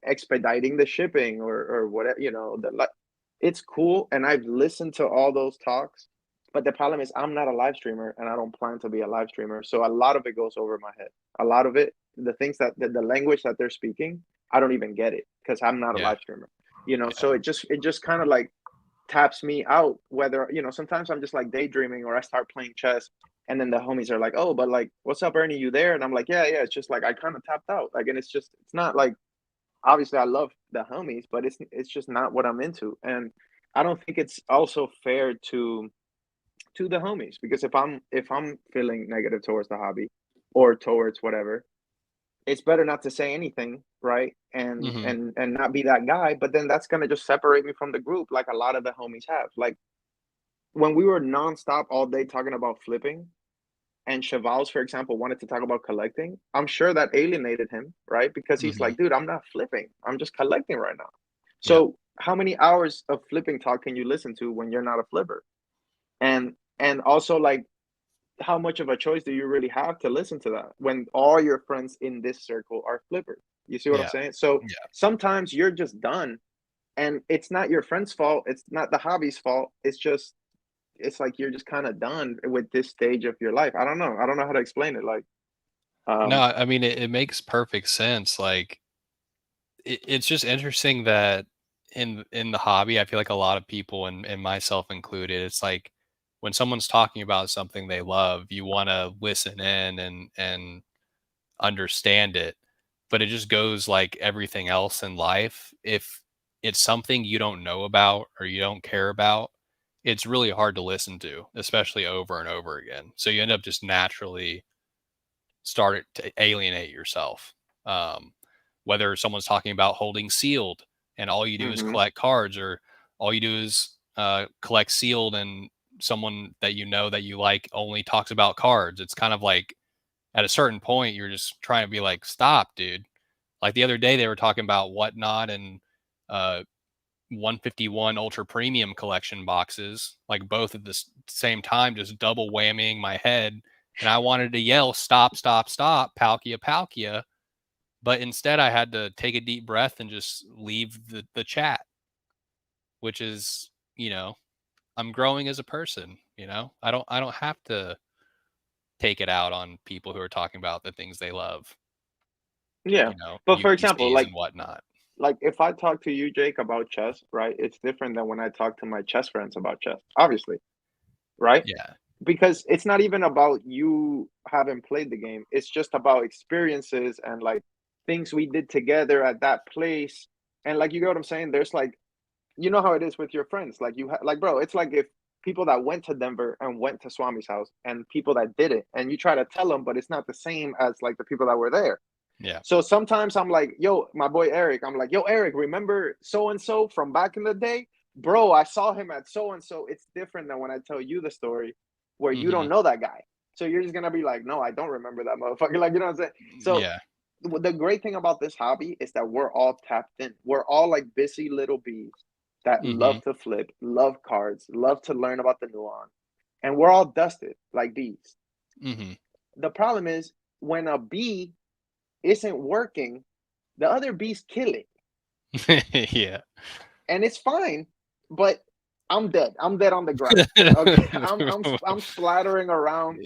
expediting the shipping or whatever, you know, it's cool. And I've listened to all those talks, But the problem is I'm not a live streamer and I don't plan to be a live streamer. So a lot of it goes over my head. A lot of it, the things that the language that they're speaking, I don't even get it because I'm not a Yeah. live streamer. You know, Yeah. so it just kind of like taps me out, whether, you know, sometimes I'm just like daydreaming or I start playing chess and then the homies are like, "Oh, but like, what's up, Ernie? You there?" And I'm like, "Yeah, yeah." It's just like I kind of tapped out. Like, and it's not like, obviously I love the homies, but it's just not what I'm into. And I don't think it's also fair to the homies, because if I'm feeling negative towards the hobby or towards whatever, it's better not to say anything, right? And Mhm. and not be that guy. But then that's gonna just separate me from the group, like a lot of the homies have. Like when we were nonstop all day talking about flipping, and Chavals, for example, wanted to talk about collecting, I'm sure that alienated him, right? Because he's Mhm. like, dude, I'm not flipping. I'm just collecting right now. Yep. So how many hours of flipping talk can you listen to when you're not a flipper? And also, like, how much of a choice do you really have to listen to that when all your friends in this circle are flippers? You see what I'm Yeah. saying? So Yeah. sometimes you're just done, and it's not your friend's fault. It's not the hobby's fault. It's like you're just kind of done with this stage of your life. I don't know. I don't know how to explain it. Like, No, um, I mean it makes perfect sense. Like it's just interesting that in the hobby, I feel like a lot of people and myself included, it's like when someone's talking about something they love, you want to listen in and understand it. But it just goes like everything else in life. If it's something you don't know about or you don't care about, it's really hard to listen to, especially over and over again. So you end up just naturally start to alienate yourself. Um, Whether someone's talking about holding sealed and all you do is mhm. collect cards, or all you do is collect sealed, and someone that you know that you like only talks about cards. It's kind of like at a certain point, you're just trying to be like, stop, dude. Like the other day, they were talking about Whatnot and uh, 151 Ultra Premium collection boxes, like both at the same time, just double whammying my head. And I wanted to yell, stop, stop, stop, Palkia, Palkia. But instead, I had to take a deep breath and just leave the chat, which is, you know, I'm growing as a person. I don't have to take it out on people who are talking about the things they love, Yeah. But for example, UPCs and whatnot. like if I talk to you, Jake, about chess, right? It's different than when I talk to my chess friends about chess, obviously, right? Yeah. Because it's not even about you having played the game. It's just about experiences and like things we did together at that place. And like, you get what I'm saying? There's like, you know how it is with your friends. Like like, bro, it's like if people that went to Denver and went to Swami's house and people that didn't, and you try to tell them, but it's not the same as like the people that were there. Yeah. So sometimes I'm like, yo, my boy Eric, I'm like, yo, Eric, remember so and so from back in the day? Bro, I saw him at so and so. It's different than when I tell you the story where you Hmm. don't know that guy. So you're just gonna be like, no, I don't remember that motherfucker. Like, you know what I'm saying? So Yeah. the great thing about this hobby is that we're all tapped in. We're all like busy little bees that Hmm. love to flip, love cards, love to learn about the nuance. And we're all dusted like bees. Hmm. The problem is when a bee isn't working, the other bees kill it. Yeah. And it's fine, but I'm dead. I'm dead on the ground. Okay, I'm splattering around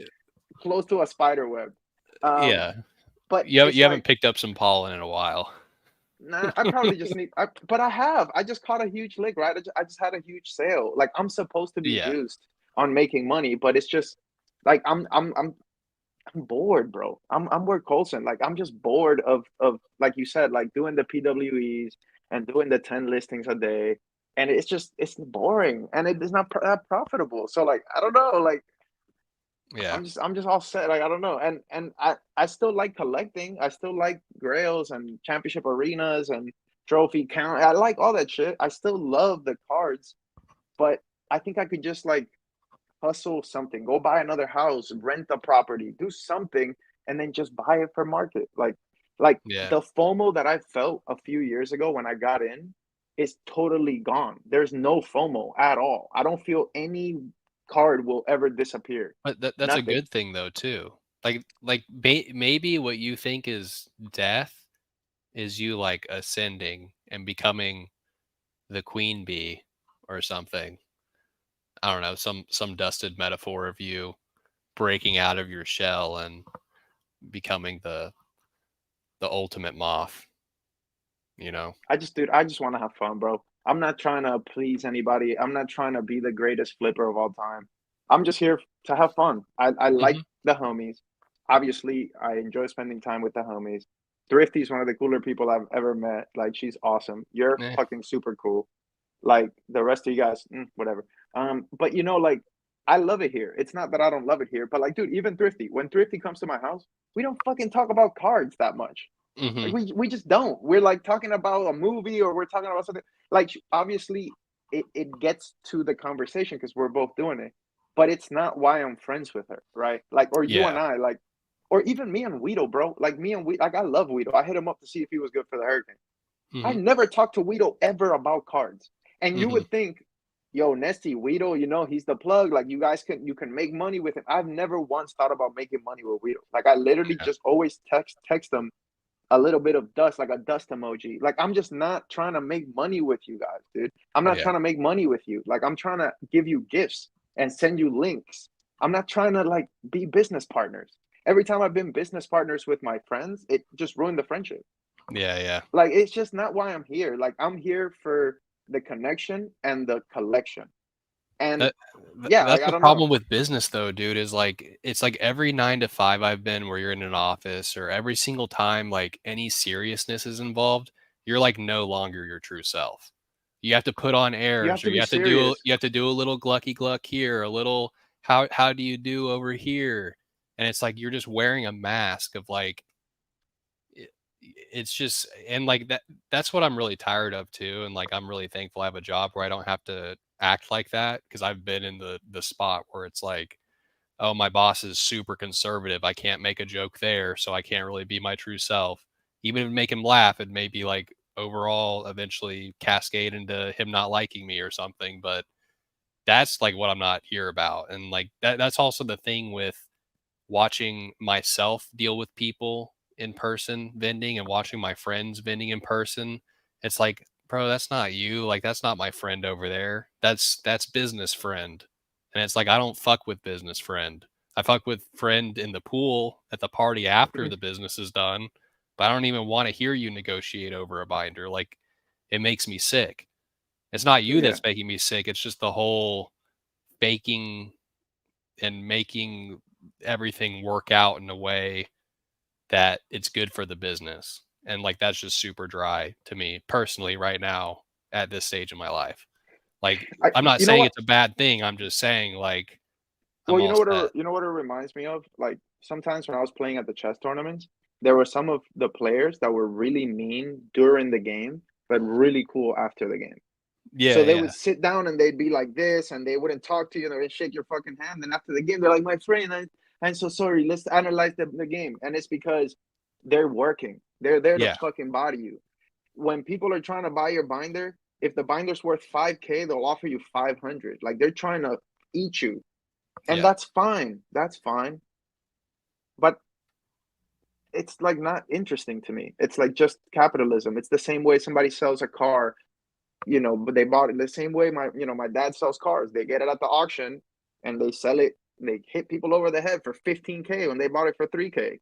close to a spider web. Um, Yeah. but You it's haven't like, picked up some pollen in a while. nah, I probably just need. But I have. I just caught a huge lick, right? I just had a huge sale. Like I'm supposed to be Yeah. juiced on making money, but it's just like I'm bored, bro. I'm Ward Colson. Like I'm just bored of like you said, like doing the PWEs and doing the 10 listings a day. And it's boring and it is not that profitable. So like I don't know, like Yeah. I'm just all set. Like I don't know. And I still like collecting. I still like grails and championship arenas and trophy count. I like all that shit. I still love the cards, but I think I could just like hustle something, go buy another house, rent a property, do something, and then just buy it for market. Like Yeah. the FOMO that I felt a few years ago when I got in is totally gone. There's no FOMO at all. I don't feel any card will ever disappear. But that's a Nothing. good thing though too. Maybe what you think is death is you like ascending and becoming the queen bee or something. I don't know, some dusted metaphor of you breaking out of your shell and becoming the ultimate moth, you know? Dude, I just want to have fun, bro. I'm not trying to please anybody. I'm not trying to be the greatest flipper of all time. I'm just here to have fun. I like Mhm. the homies. Obviously, I enjoy spending time with the homies. Thrifty is one of the cooler people I've ever met. Like, she's awesome. You're Eh, fucking super cool. Like the rest of you guys, whatever. But like I love it here. It's not that I don't love it here, but like, dude, even Thrifty, when Thrifty comes to my house, we don't fucking talk about cards that much. Like mhm. we just don't. We're like talking about a movie or we're talking about something. Like obviously it gets to the conversation because we're both doing it. But it's not why I'm friends with her, right? Like, or you and Yeah. I, like, or even me and Weedle, bro. Like me and we like I love Weedle. I hit him up to see if he was good for the Hurricane. I Mhm. never talked to Weedle ever about cards. And you Mhm. would think, yo, Nesty, Weedle, he's the plug. Like you can make money with him. I've never once thought about making money with Weedle. Like I literally Yeah. just always text him a little bit of dust, like a dust emoji. Like I'm just not trying to make money with you guys, dude. I'm not Yeah. trying to make money with you. Like I'm trying to give you gifts and send you links. I'm not trying to like be business partners. Every time I've been business partners with my friends, it just ruined the friendship. Yeah, yeah. Like it's just not why I'm here. Like I'm here for the connection and the collection. And That yeah, like that's I the don't know. problem with business though, dude, is like it's like every 9 to 5 I've been where you're in an office or every single time like any seriousness is involved, you're like no longer your true self. You have to put on You airs have or to be serious. you have to do a little glucky gluck here, a little how do you do over here? And it's like you're just wearing a mask of like it, it's just and like that's what I'm really tired of too, and like I'm really thankful I have a job where I don't have to act like that because I've been in the spot where it's like, oh, my boss is super conservative, I can't make a joke there, so I can't really be my true self. Even if it make him laugh, it may be like overall eventually cascade into him not liking me or something, but that's like what I'm not here about. And like that's also the thing with watching myself deal with people in person vending and watching my friends vending in person. It's like, bro, that's not you. Like that's not my friend over there. That's business friend. And it's like I don't fuck with business friend. I fuck with friend in the pool at the party after the business is done, but I don't even want to hear you negotiate over a binder. Like it makes me sick. It's not you Yeah. that's making me sick. It's just the whole faking and making everything work out in a way that it's good for the business. And like that's just super dry to me personally right now at this stage in my life. Like I I'm not you know saying what? it's a bad thing. I'm just saying like Well, I'm all set. you know what it reminds me of? Like sometimes when I was playing at the chess tournaments, there were some of the players that were really mean during the game, but really cool after the game. So Yeah, they would yeah. sit down and they'd be like this, and they wouldn't talk to you, and they would shake your fucking hand. And after the game, they're like, "My friend, I'm so sorry. Let's analyze the game." And it's because they're working. They're there to Yeah. fucking body you. When people are trying to buy your binder, if the binder's worth 5K, they'll offer you 500. Like they're trying to eat you, and Yeah. that's fine. That's fine. But it's like not interesting to me. It's like just capitalism. It's the same way somebody sells a car, but they bought it the same way my dad sells cars. They get it at the auction and they sell it. They hit people over the head for 15K when they bought it for 3K.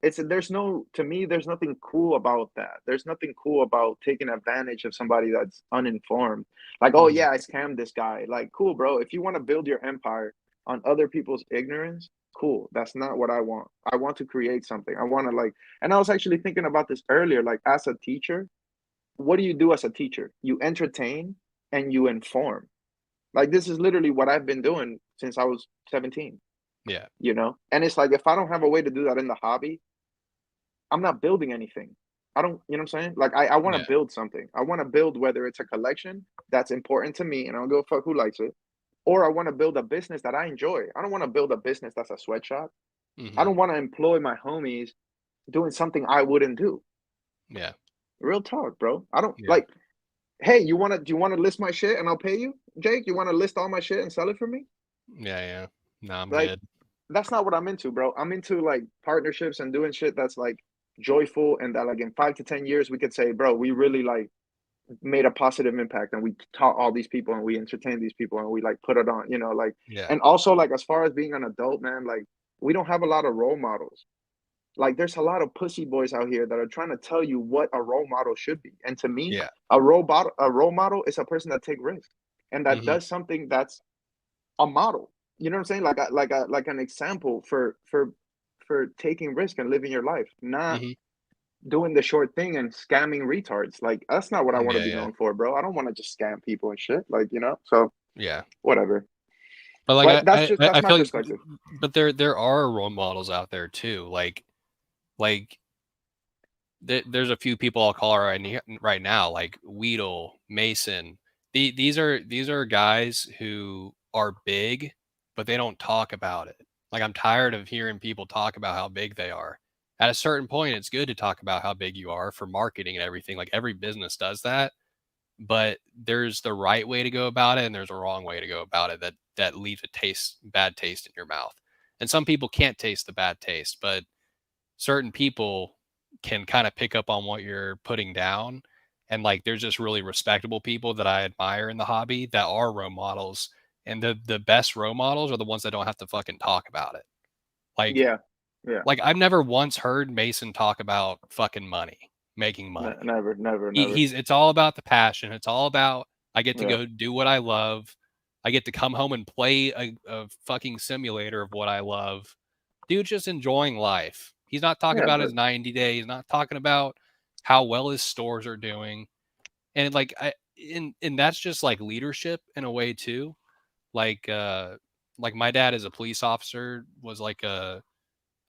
To me, there's nothing cool about that. There's nothing cool about taking advantage of somebody that's uninformed. Like, oh Mhm. yeah, I scammed this guy. Like, cool, bro. If you want to build your empire on other people's ignorance, cool. That's not what I want. I want to create something. I want to and I was actually thinking about this earlier. Like, as a teacher, what do you do as a teacher? You entertain and you inform. Like, this is literally what I've been doing since I was Yeah.17. And it's like, if I don't have a way to do that in the hobby, I'm not building anything. I don't, you know what I'm saying? Like, I want to Yeah. build something. I want to build, whether it's a collection that's important to me and I don't give a fuck who likes it, or I want to build a business that I enjoy. I don't want to build a business that's a sweatshop. I Mhm. don't want to employ my homies doing something I wouldn't do. Yeah. Real talk, bro. I don't Yeah. like, hey, do you want to list my shit and I'll pay you? Jake, you want to list all my shit and sell it for me? Yeah, yeah. No, I'm Like, good. that's not what I'm into, bro. I'm into like partnerships and doing shit that's like joyful and that like in 5 to 10 years we could say, bro, we really like made a positive impact, and we taught all these people, and we entertained these people, and we like put it on, like, Yeah. and also like as far as being an adult, man, like we don't have a lot of role models. Like there's a lot of pussy boys out here that are trying to tell you what a role model should be. And to me, Yeah. a role model is a person that take risks and that Hmm. does something that's a model. You know what I'm saying? Like an example for taking risk and living your life, not Hmm. doing the short thing and scamming retards. Like that's not what I want to Yeah. be Yeah. known for, bro. I don't want to just scam people and shit. Like, so Yeah. whatever. But like But that's I my feel like, perspective. but there are role models out there too. Like there's a few people I'll call right now, like Weedle, Mason. These are guys who are big, but they don't talk about it. Like I'm tired of hearing people talk about how big they are. At a certain point, it's good to talk about how big you are for marketing and everything. Like every business does that, but there's the right way to go about it and there's a wrong way to go about it that leaves bad taste in your mouth. And some people can't taste the bad taste, but certain people can kind of pick up on what you're putting down. And like there's just really respectable people that I admire in the hobby that are role models. And the best role models are the ones that don't have to fucking talk about it. Like Yeah. Yeah. like I've never once heard Mason talk about fucking money, making money. Never, never, never. It's all about the passion. It's all about I get to Yeah. go do what I love. I get to come home and play a fucking simulator of what I love. Dude's just enjoying life. He's not talking Yeah, about but his 90 days, not talking about how well his stores are doing. And like and that's just like leadership in a way too. Like like my dad as a police officer was like a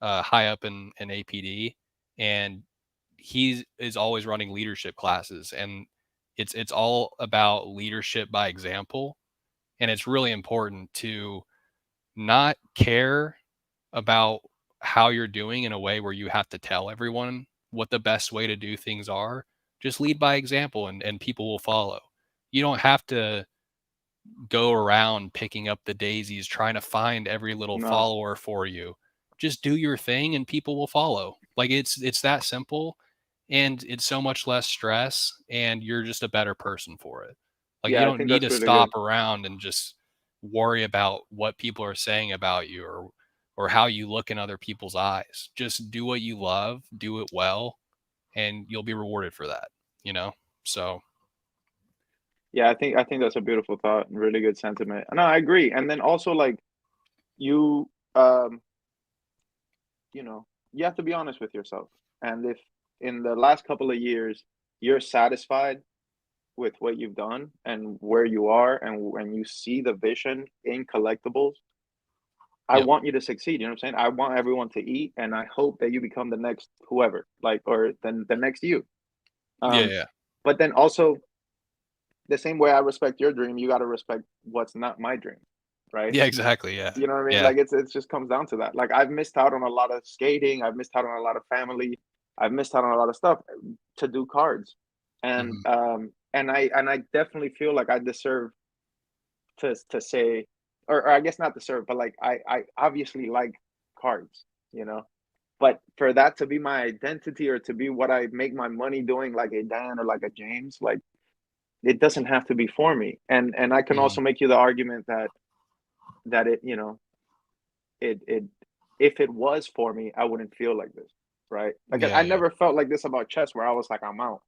high up in APD, and he is always running leadership classes, and it's all about leadership by example, and it's really important to not care about how you're doing in a way where you have to tell everyone what the best way to do things are. Just lead by example, and people will follow. You don't have to go around picking up the daisies trying to find every little no. follower for you. Just do your thing and people will follow. Like it's that simple, and it's so much less stress, and you're just a better person for it. Like you Yeah, I don't think need that's to really good. stop around and just worry about what people are saying about you, or how you look in other people's eyes. Just do what you love, do it well, and you'll be rewarded for that, you know? So, Yeah, I think that's a beautiful thought and really good sentiment. No, I agree. And then also like you you know, you have to be honest with yourself. And if in the last couple of years you're satisfied with what you've done and where you are and when you see the vision in collectibles, I yep. want you to succeed. You know what I'm saying? I want everyone to eat and I hope that you become the next whoever, like or then the next you. Yeah, Um, yeah. but then also the same way I respect your dream, you gotta respect what's not my dream, right? Yeah, exactly. Yeah. You know what I mean? Yeah. Like it's just comes down to that. Like I've missed out on a lot of skating, I've missed out on a lot of family, I've missed out on a lot of stuff to do cards. Hmm. And I definitely feel like I deserve to say or I guess not deserve, but like I obviously like cards, you know. But for that to be my identity or to be what I make my money doing, like a Dan or like a James, like it doesn't have to be for me. And I can Hmm. also make you the argument that it, it if it was for me, I wouldn't feel like this, right? Like Yeah, I yeah. never felt like this about chess where I was like, I'm out.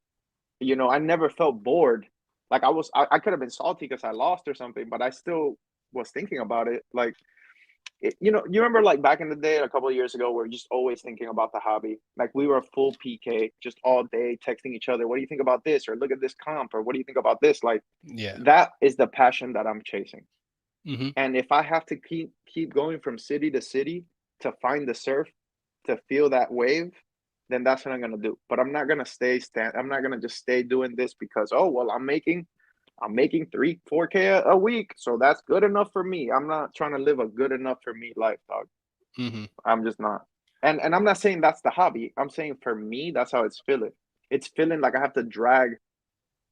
I never felt bored. Like I could have been salty because I lost or something, but I still was thinking about it. Like you remember like back in the day, a couple of years ago, we are just always thinking about the hobby. Like we were full PK, just all day texting each other. What do you think about this? Or look at this comp. Or what do you think about this? Like Yeah. that is the passion that I'm chasing. Hmm. And if I have to keep going from city to city to find the surf, to feel that wave, then that's what I'm gonna do. But I'm not gonna I'm not gonna just stay doing this because oh well I'm making 3-4K a week, so that's good enough for me. I'm not trying to live a good enough for me life, dog. Hmm. I'm just not. And I'm not saying that's the hobby. I'm saying for me, that's how it's feeling. It's feeling like I have to drag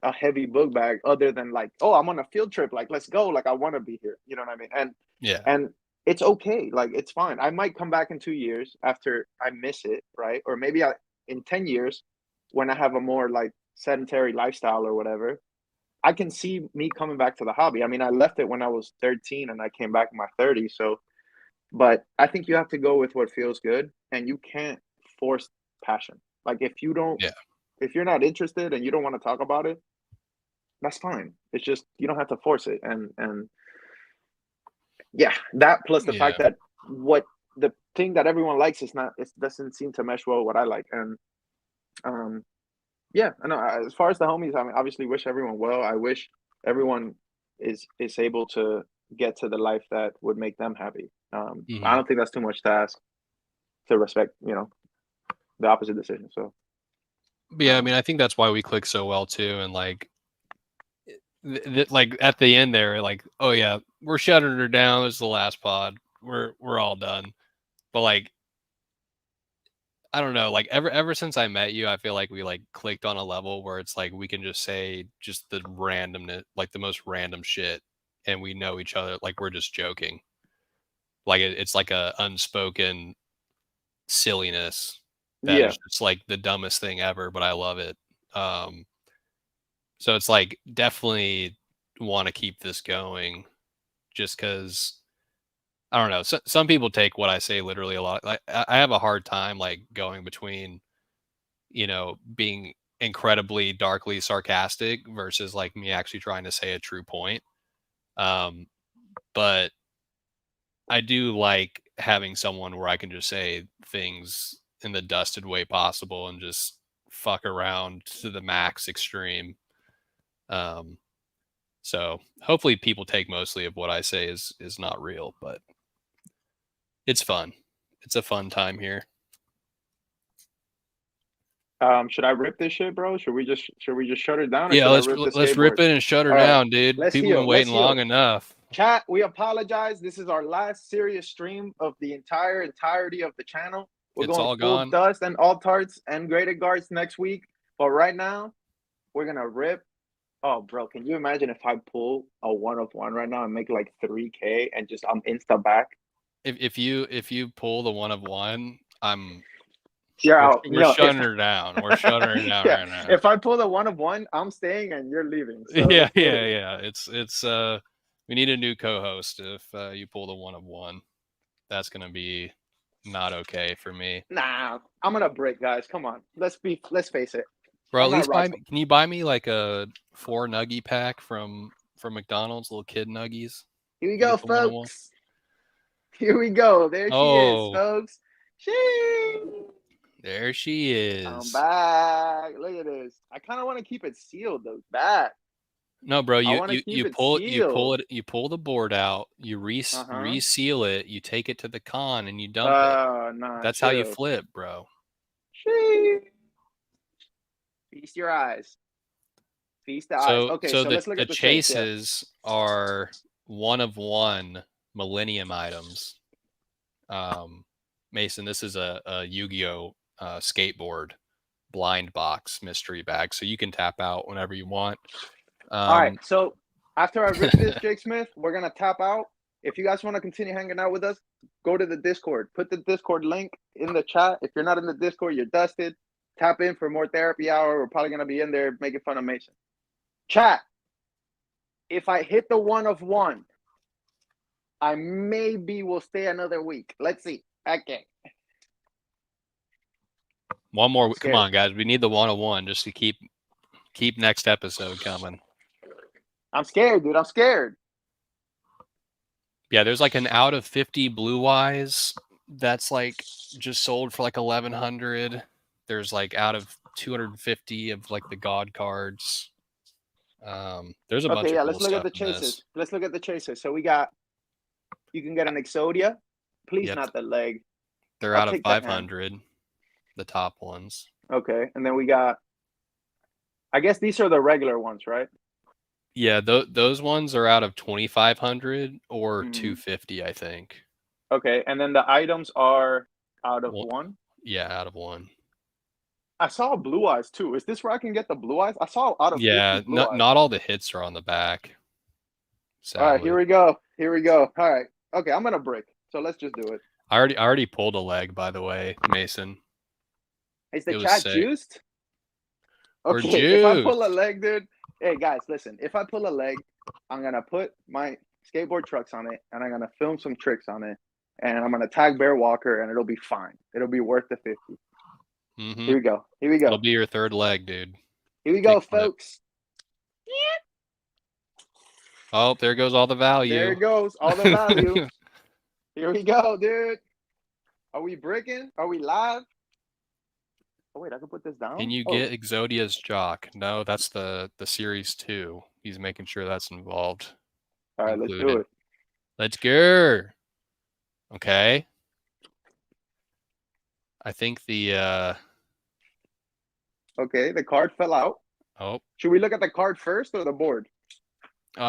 a heavy book bag other than like, oh, I'm on a field trip. Like, let's go. Like, I want to be here. You know what I mean? Yeah. And it's okay. Like, it's fine. I might come back in 2 years after I miss it, right? Or maybe in 10 years when I have a more like sedentary lifestyle or whatever, I can see me coming back to the hobby. I mean, I left it when I was 13 and I came back in my 30s. So, but I think you have to go with what feels good, and you can't force passion. Like if you don't, Yeah. if you're not interested and you don't want to talk about it, that's fine. It's just you don't have to force it. And yeah, that plus the fact that what the thing that everyone likes is not, it doesn't seem to mesh well with what I like. And yeah, I know. As far as the homies, I mean, obviously wish everyone well. I wish everyone is able to get to the life that would make them happy. I don't think that's too much to ask, to respect, you know, the opposite decision. So Yeah, I mean, I think that's why we click so well too. And like, like at the end there, like, oh yeah, we're shutting her down. This is the last pod. We're all done. But like, I don't know, like ever since I met you, I feel like we like clicked on a level where it's like we can just say just the randomness, like the most random shit, and we know each other. Like we're just joking. Like it's like a unspoken silliness that yeah, is just like the dumbest thing ever, but I love it. So it's like definitely want to keep this going, just because I don't know. Some people take what I say literally a lot. Like I have a hard time like going between, you know, being incredibly darkly sarcastic versus like me actually trying to say a true point. But I do like having someone where I can just say things in the dusted way possible and just fuck around to the max extreme. So hopefully people take mostly of what I say is not real, but it's fun. It's a fun time here. should I rip this shit, bro? Should we just shut it down, or Yeah, should I rip the let's rip skateboard? it and shut her All right, down, dude. let's People heal. been Let's waiting long heal. enough. Chat, we apologize. This is our last serious stream of the entirety of the channel. We're It's going all full gone. dust and all tarts and graded guards next week. But right now, we're gonna rip. Oh, bro, can you imagine if I pull a 1-of-1 right now and make like 3K and just I'm insta back? If you pull the 1-of-1, You're out. we're No, shutting her down. We're shutting her down yeah, right now. if I pull the 1-of-1, I'm staying and you're leaving. So Yeah. let's get it. Yeah. It's we need a new co-host if you pull the 1-of-1. That's gonna be not okay for me. Nah, I'm gonna break, guys. Come on, let's face it. Bro, I'm at not least Russell. can you buy me like a 4 nuggie pack from McDonald's, little kid nuggies? Here we You go, get the 1-of-1. folks. Here we go. There she is, Oh, folks. She. there she I'm is. back. Look at this. I kind of want to keep it sealed though. Back. No, bro, I want to keep it sealed. you pull the board out, you reseal it, you take it to the con and you dump it. Nah. That's how you chill. flip, bro. She. Feast your eyes. Feast the eyes. Okay, so let's look the at the chase. chases are 1-of-1 Millennium items. Mason, this is a Yu-Gi-Oh skateboard blind box mystery bag, so you can tap out whenever you want. All right, so after I rip this, Jake Smith, we're gonna tap out. If you guys want to continue hanging out with us, go to the Discord. Put the Discord link in the chat. If you're not in the Discord, you're dusted. Tap in for more therapy hour. We're probably gonna be in there making fun of Mason. Chat. If I hit the 1-of-1, I maybe will stay another week. Let's see. Okay. One more. Come on, guys. We need the 1-of-1 just to keep next episode coming. I'm scared, dude. I'm scared. Yeah, there's like an out of 50 Blue Eyes that's like just sold for like 1,100. There's like out of 250 of like the God cards. There's a bunch of cool let's look at the stuff in chases. this. Let's look at the chases. So you can get an Exodia. Please, not the leg. They're out of 500, the top ones. Okay, and then we got, I guess these are the regular ones, right? Yeah, those ones are out of 2,500 or 250, I think. Okay, and then the items are out of 1? Yeah, out of 1. I saw Blue Eyes too. Is this where I can get the Blue Eyes? I saw out of 50 Blue Eyes. Not all the hits are on the back. Sadly. All right, here we go. All right. Okay, I'm gonna break. So let's just do it. I already pulled a leg, by the way, Mason. Is the chat juiced? Or Okay, if I juice. pull a leg, dude. Hey guys, listen. If I pull a leg, I'm gonna put my skateboard trucks on it, and I'm gonna film some tricks on it, and I'm gonna tag Bear Walker, and it'll be fine. It'll be worth the 50. Mm-hmm. Here we go. Here we It'll go. be your third leg, dude. Here we go, Kick flip. folks. Oh, there goes all the value. There it goes. All the value. Here we go, dude. Are we breaking? Are we live? Oh wait, I can put this down. Can you Oh, get Exodia's jock? No, that's the series 2. He's making sure that's involved. all right, let's do included. it. Let's go. Okay. I think the Okay, the card fell out. oh, Should we look at the card first or the board?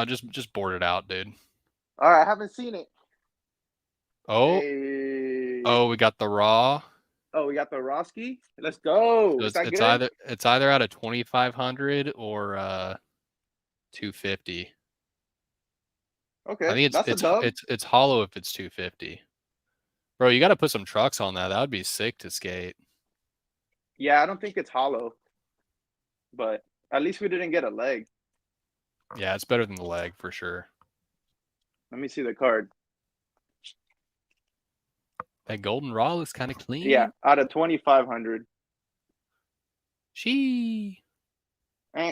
just board it out, dude. All right, I haven't seen it. Oh, Hey. oh, we got the raw. Oh, we got the Roski. Let's go. So Is that it's good? either out of 2,500 or 250. Okay, I think that's a dub. it's hollow if it's 250. Bro, you got to put some trucks on that. That would be sick to skate. Yeah, I don't think it's hollow, but at least we didn't get a leg. Yeah, it's better than the leg for sure. Let me see the card. That golden raw looks kind of clean. Yeah, out of 2,500. She.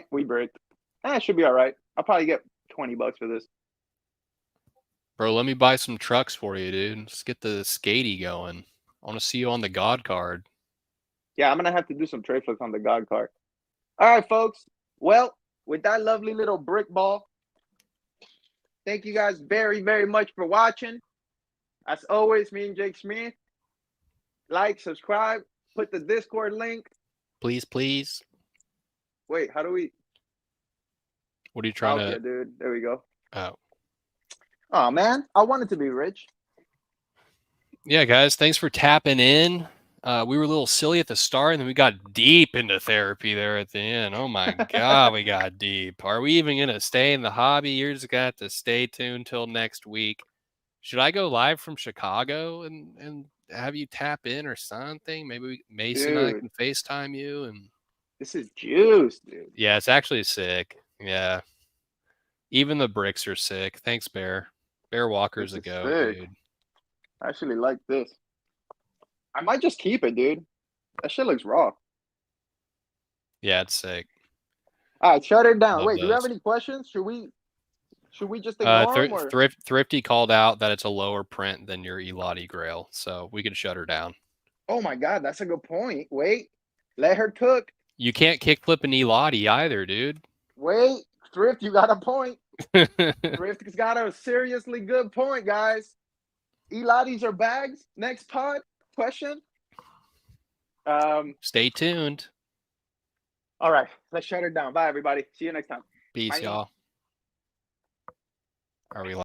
We break. It should be all right. I'll probably get $20 for this. Bro, let me buy some trucks for you, dude. Let's get the skatey going. I want to see you on the God card. Yeah, I'm gonna have to do some trade flips on the God card. All right, folks. Well, with that lovely little brick ball, thank you guys very, very much for watching. As always, me and Jake Smith. Like, subscribe, put the Discord link. Please, please. Wait, how do we? What are you trying Okay, to? dude. There we go. Oh. Oh man, I wanted to be rich. Yeah, guys, thanks for tapping in. We were a little silly at the start, and then we got deep into therapy there at the end. Oh my God, we got deep. Are we even going to stay in the hobby? You're just going to have to stay tuned till next week. Should I go live from Chicago and have you tap in or something? Maybe Mason and I Dude. can FaceTime you. And This is juice, dude. yeah, it's actually sick. Yeah. Even the bricks are sick. Thanks, Bear. Bear Walker's This a is go, sick. dude. I actually like this. I might just keep it, dude. That shit looks raw. Yeah, it's sick. All right, shut it down. Love Wait, do we have those. any questions? Should we just ignore them or? Thrifty called out that it's a lower print than your Elottie Grail, so we could shut her down. Oh my God, that's a good point. Wait, let her cook. You can't kickflip an Elottie either, dude. Wait, Thrift, you got a point. Thrift's got a seriously good point, guys. Elotties are bags. Next pod question. Stay tuned. All right, let's shut her down. Bye, everybody. See you next time. Peace, Bye. y'all. Are we live?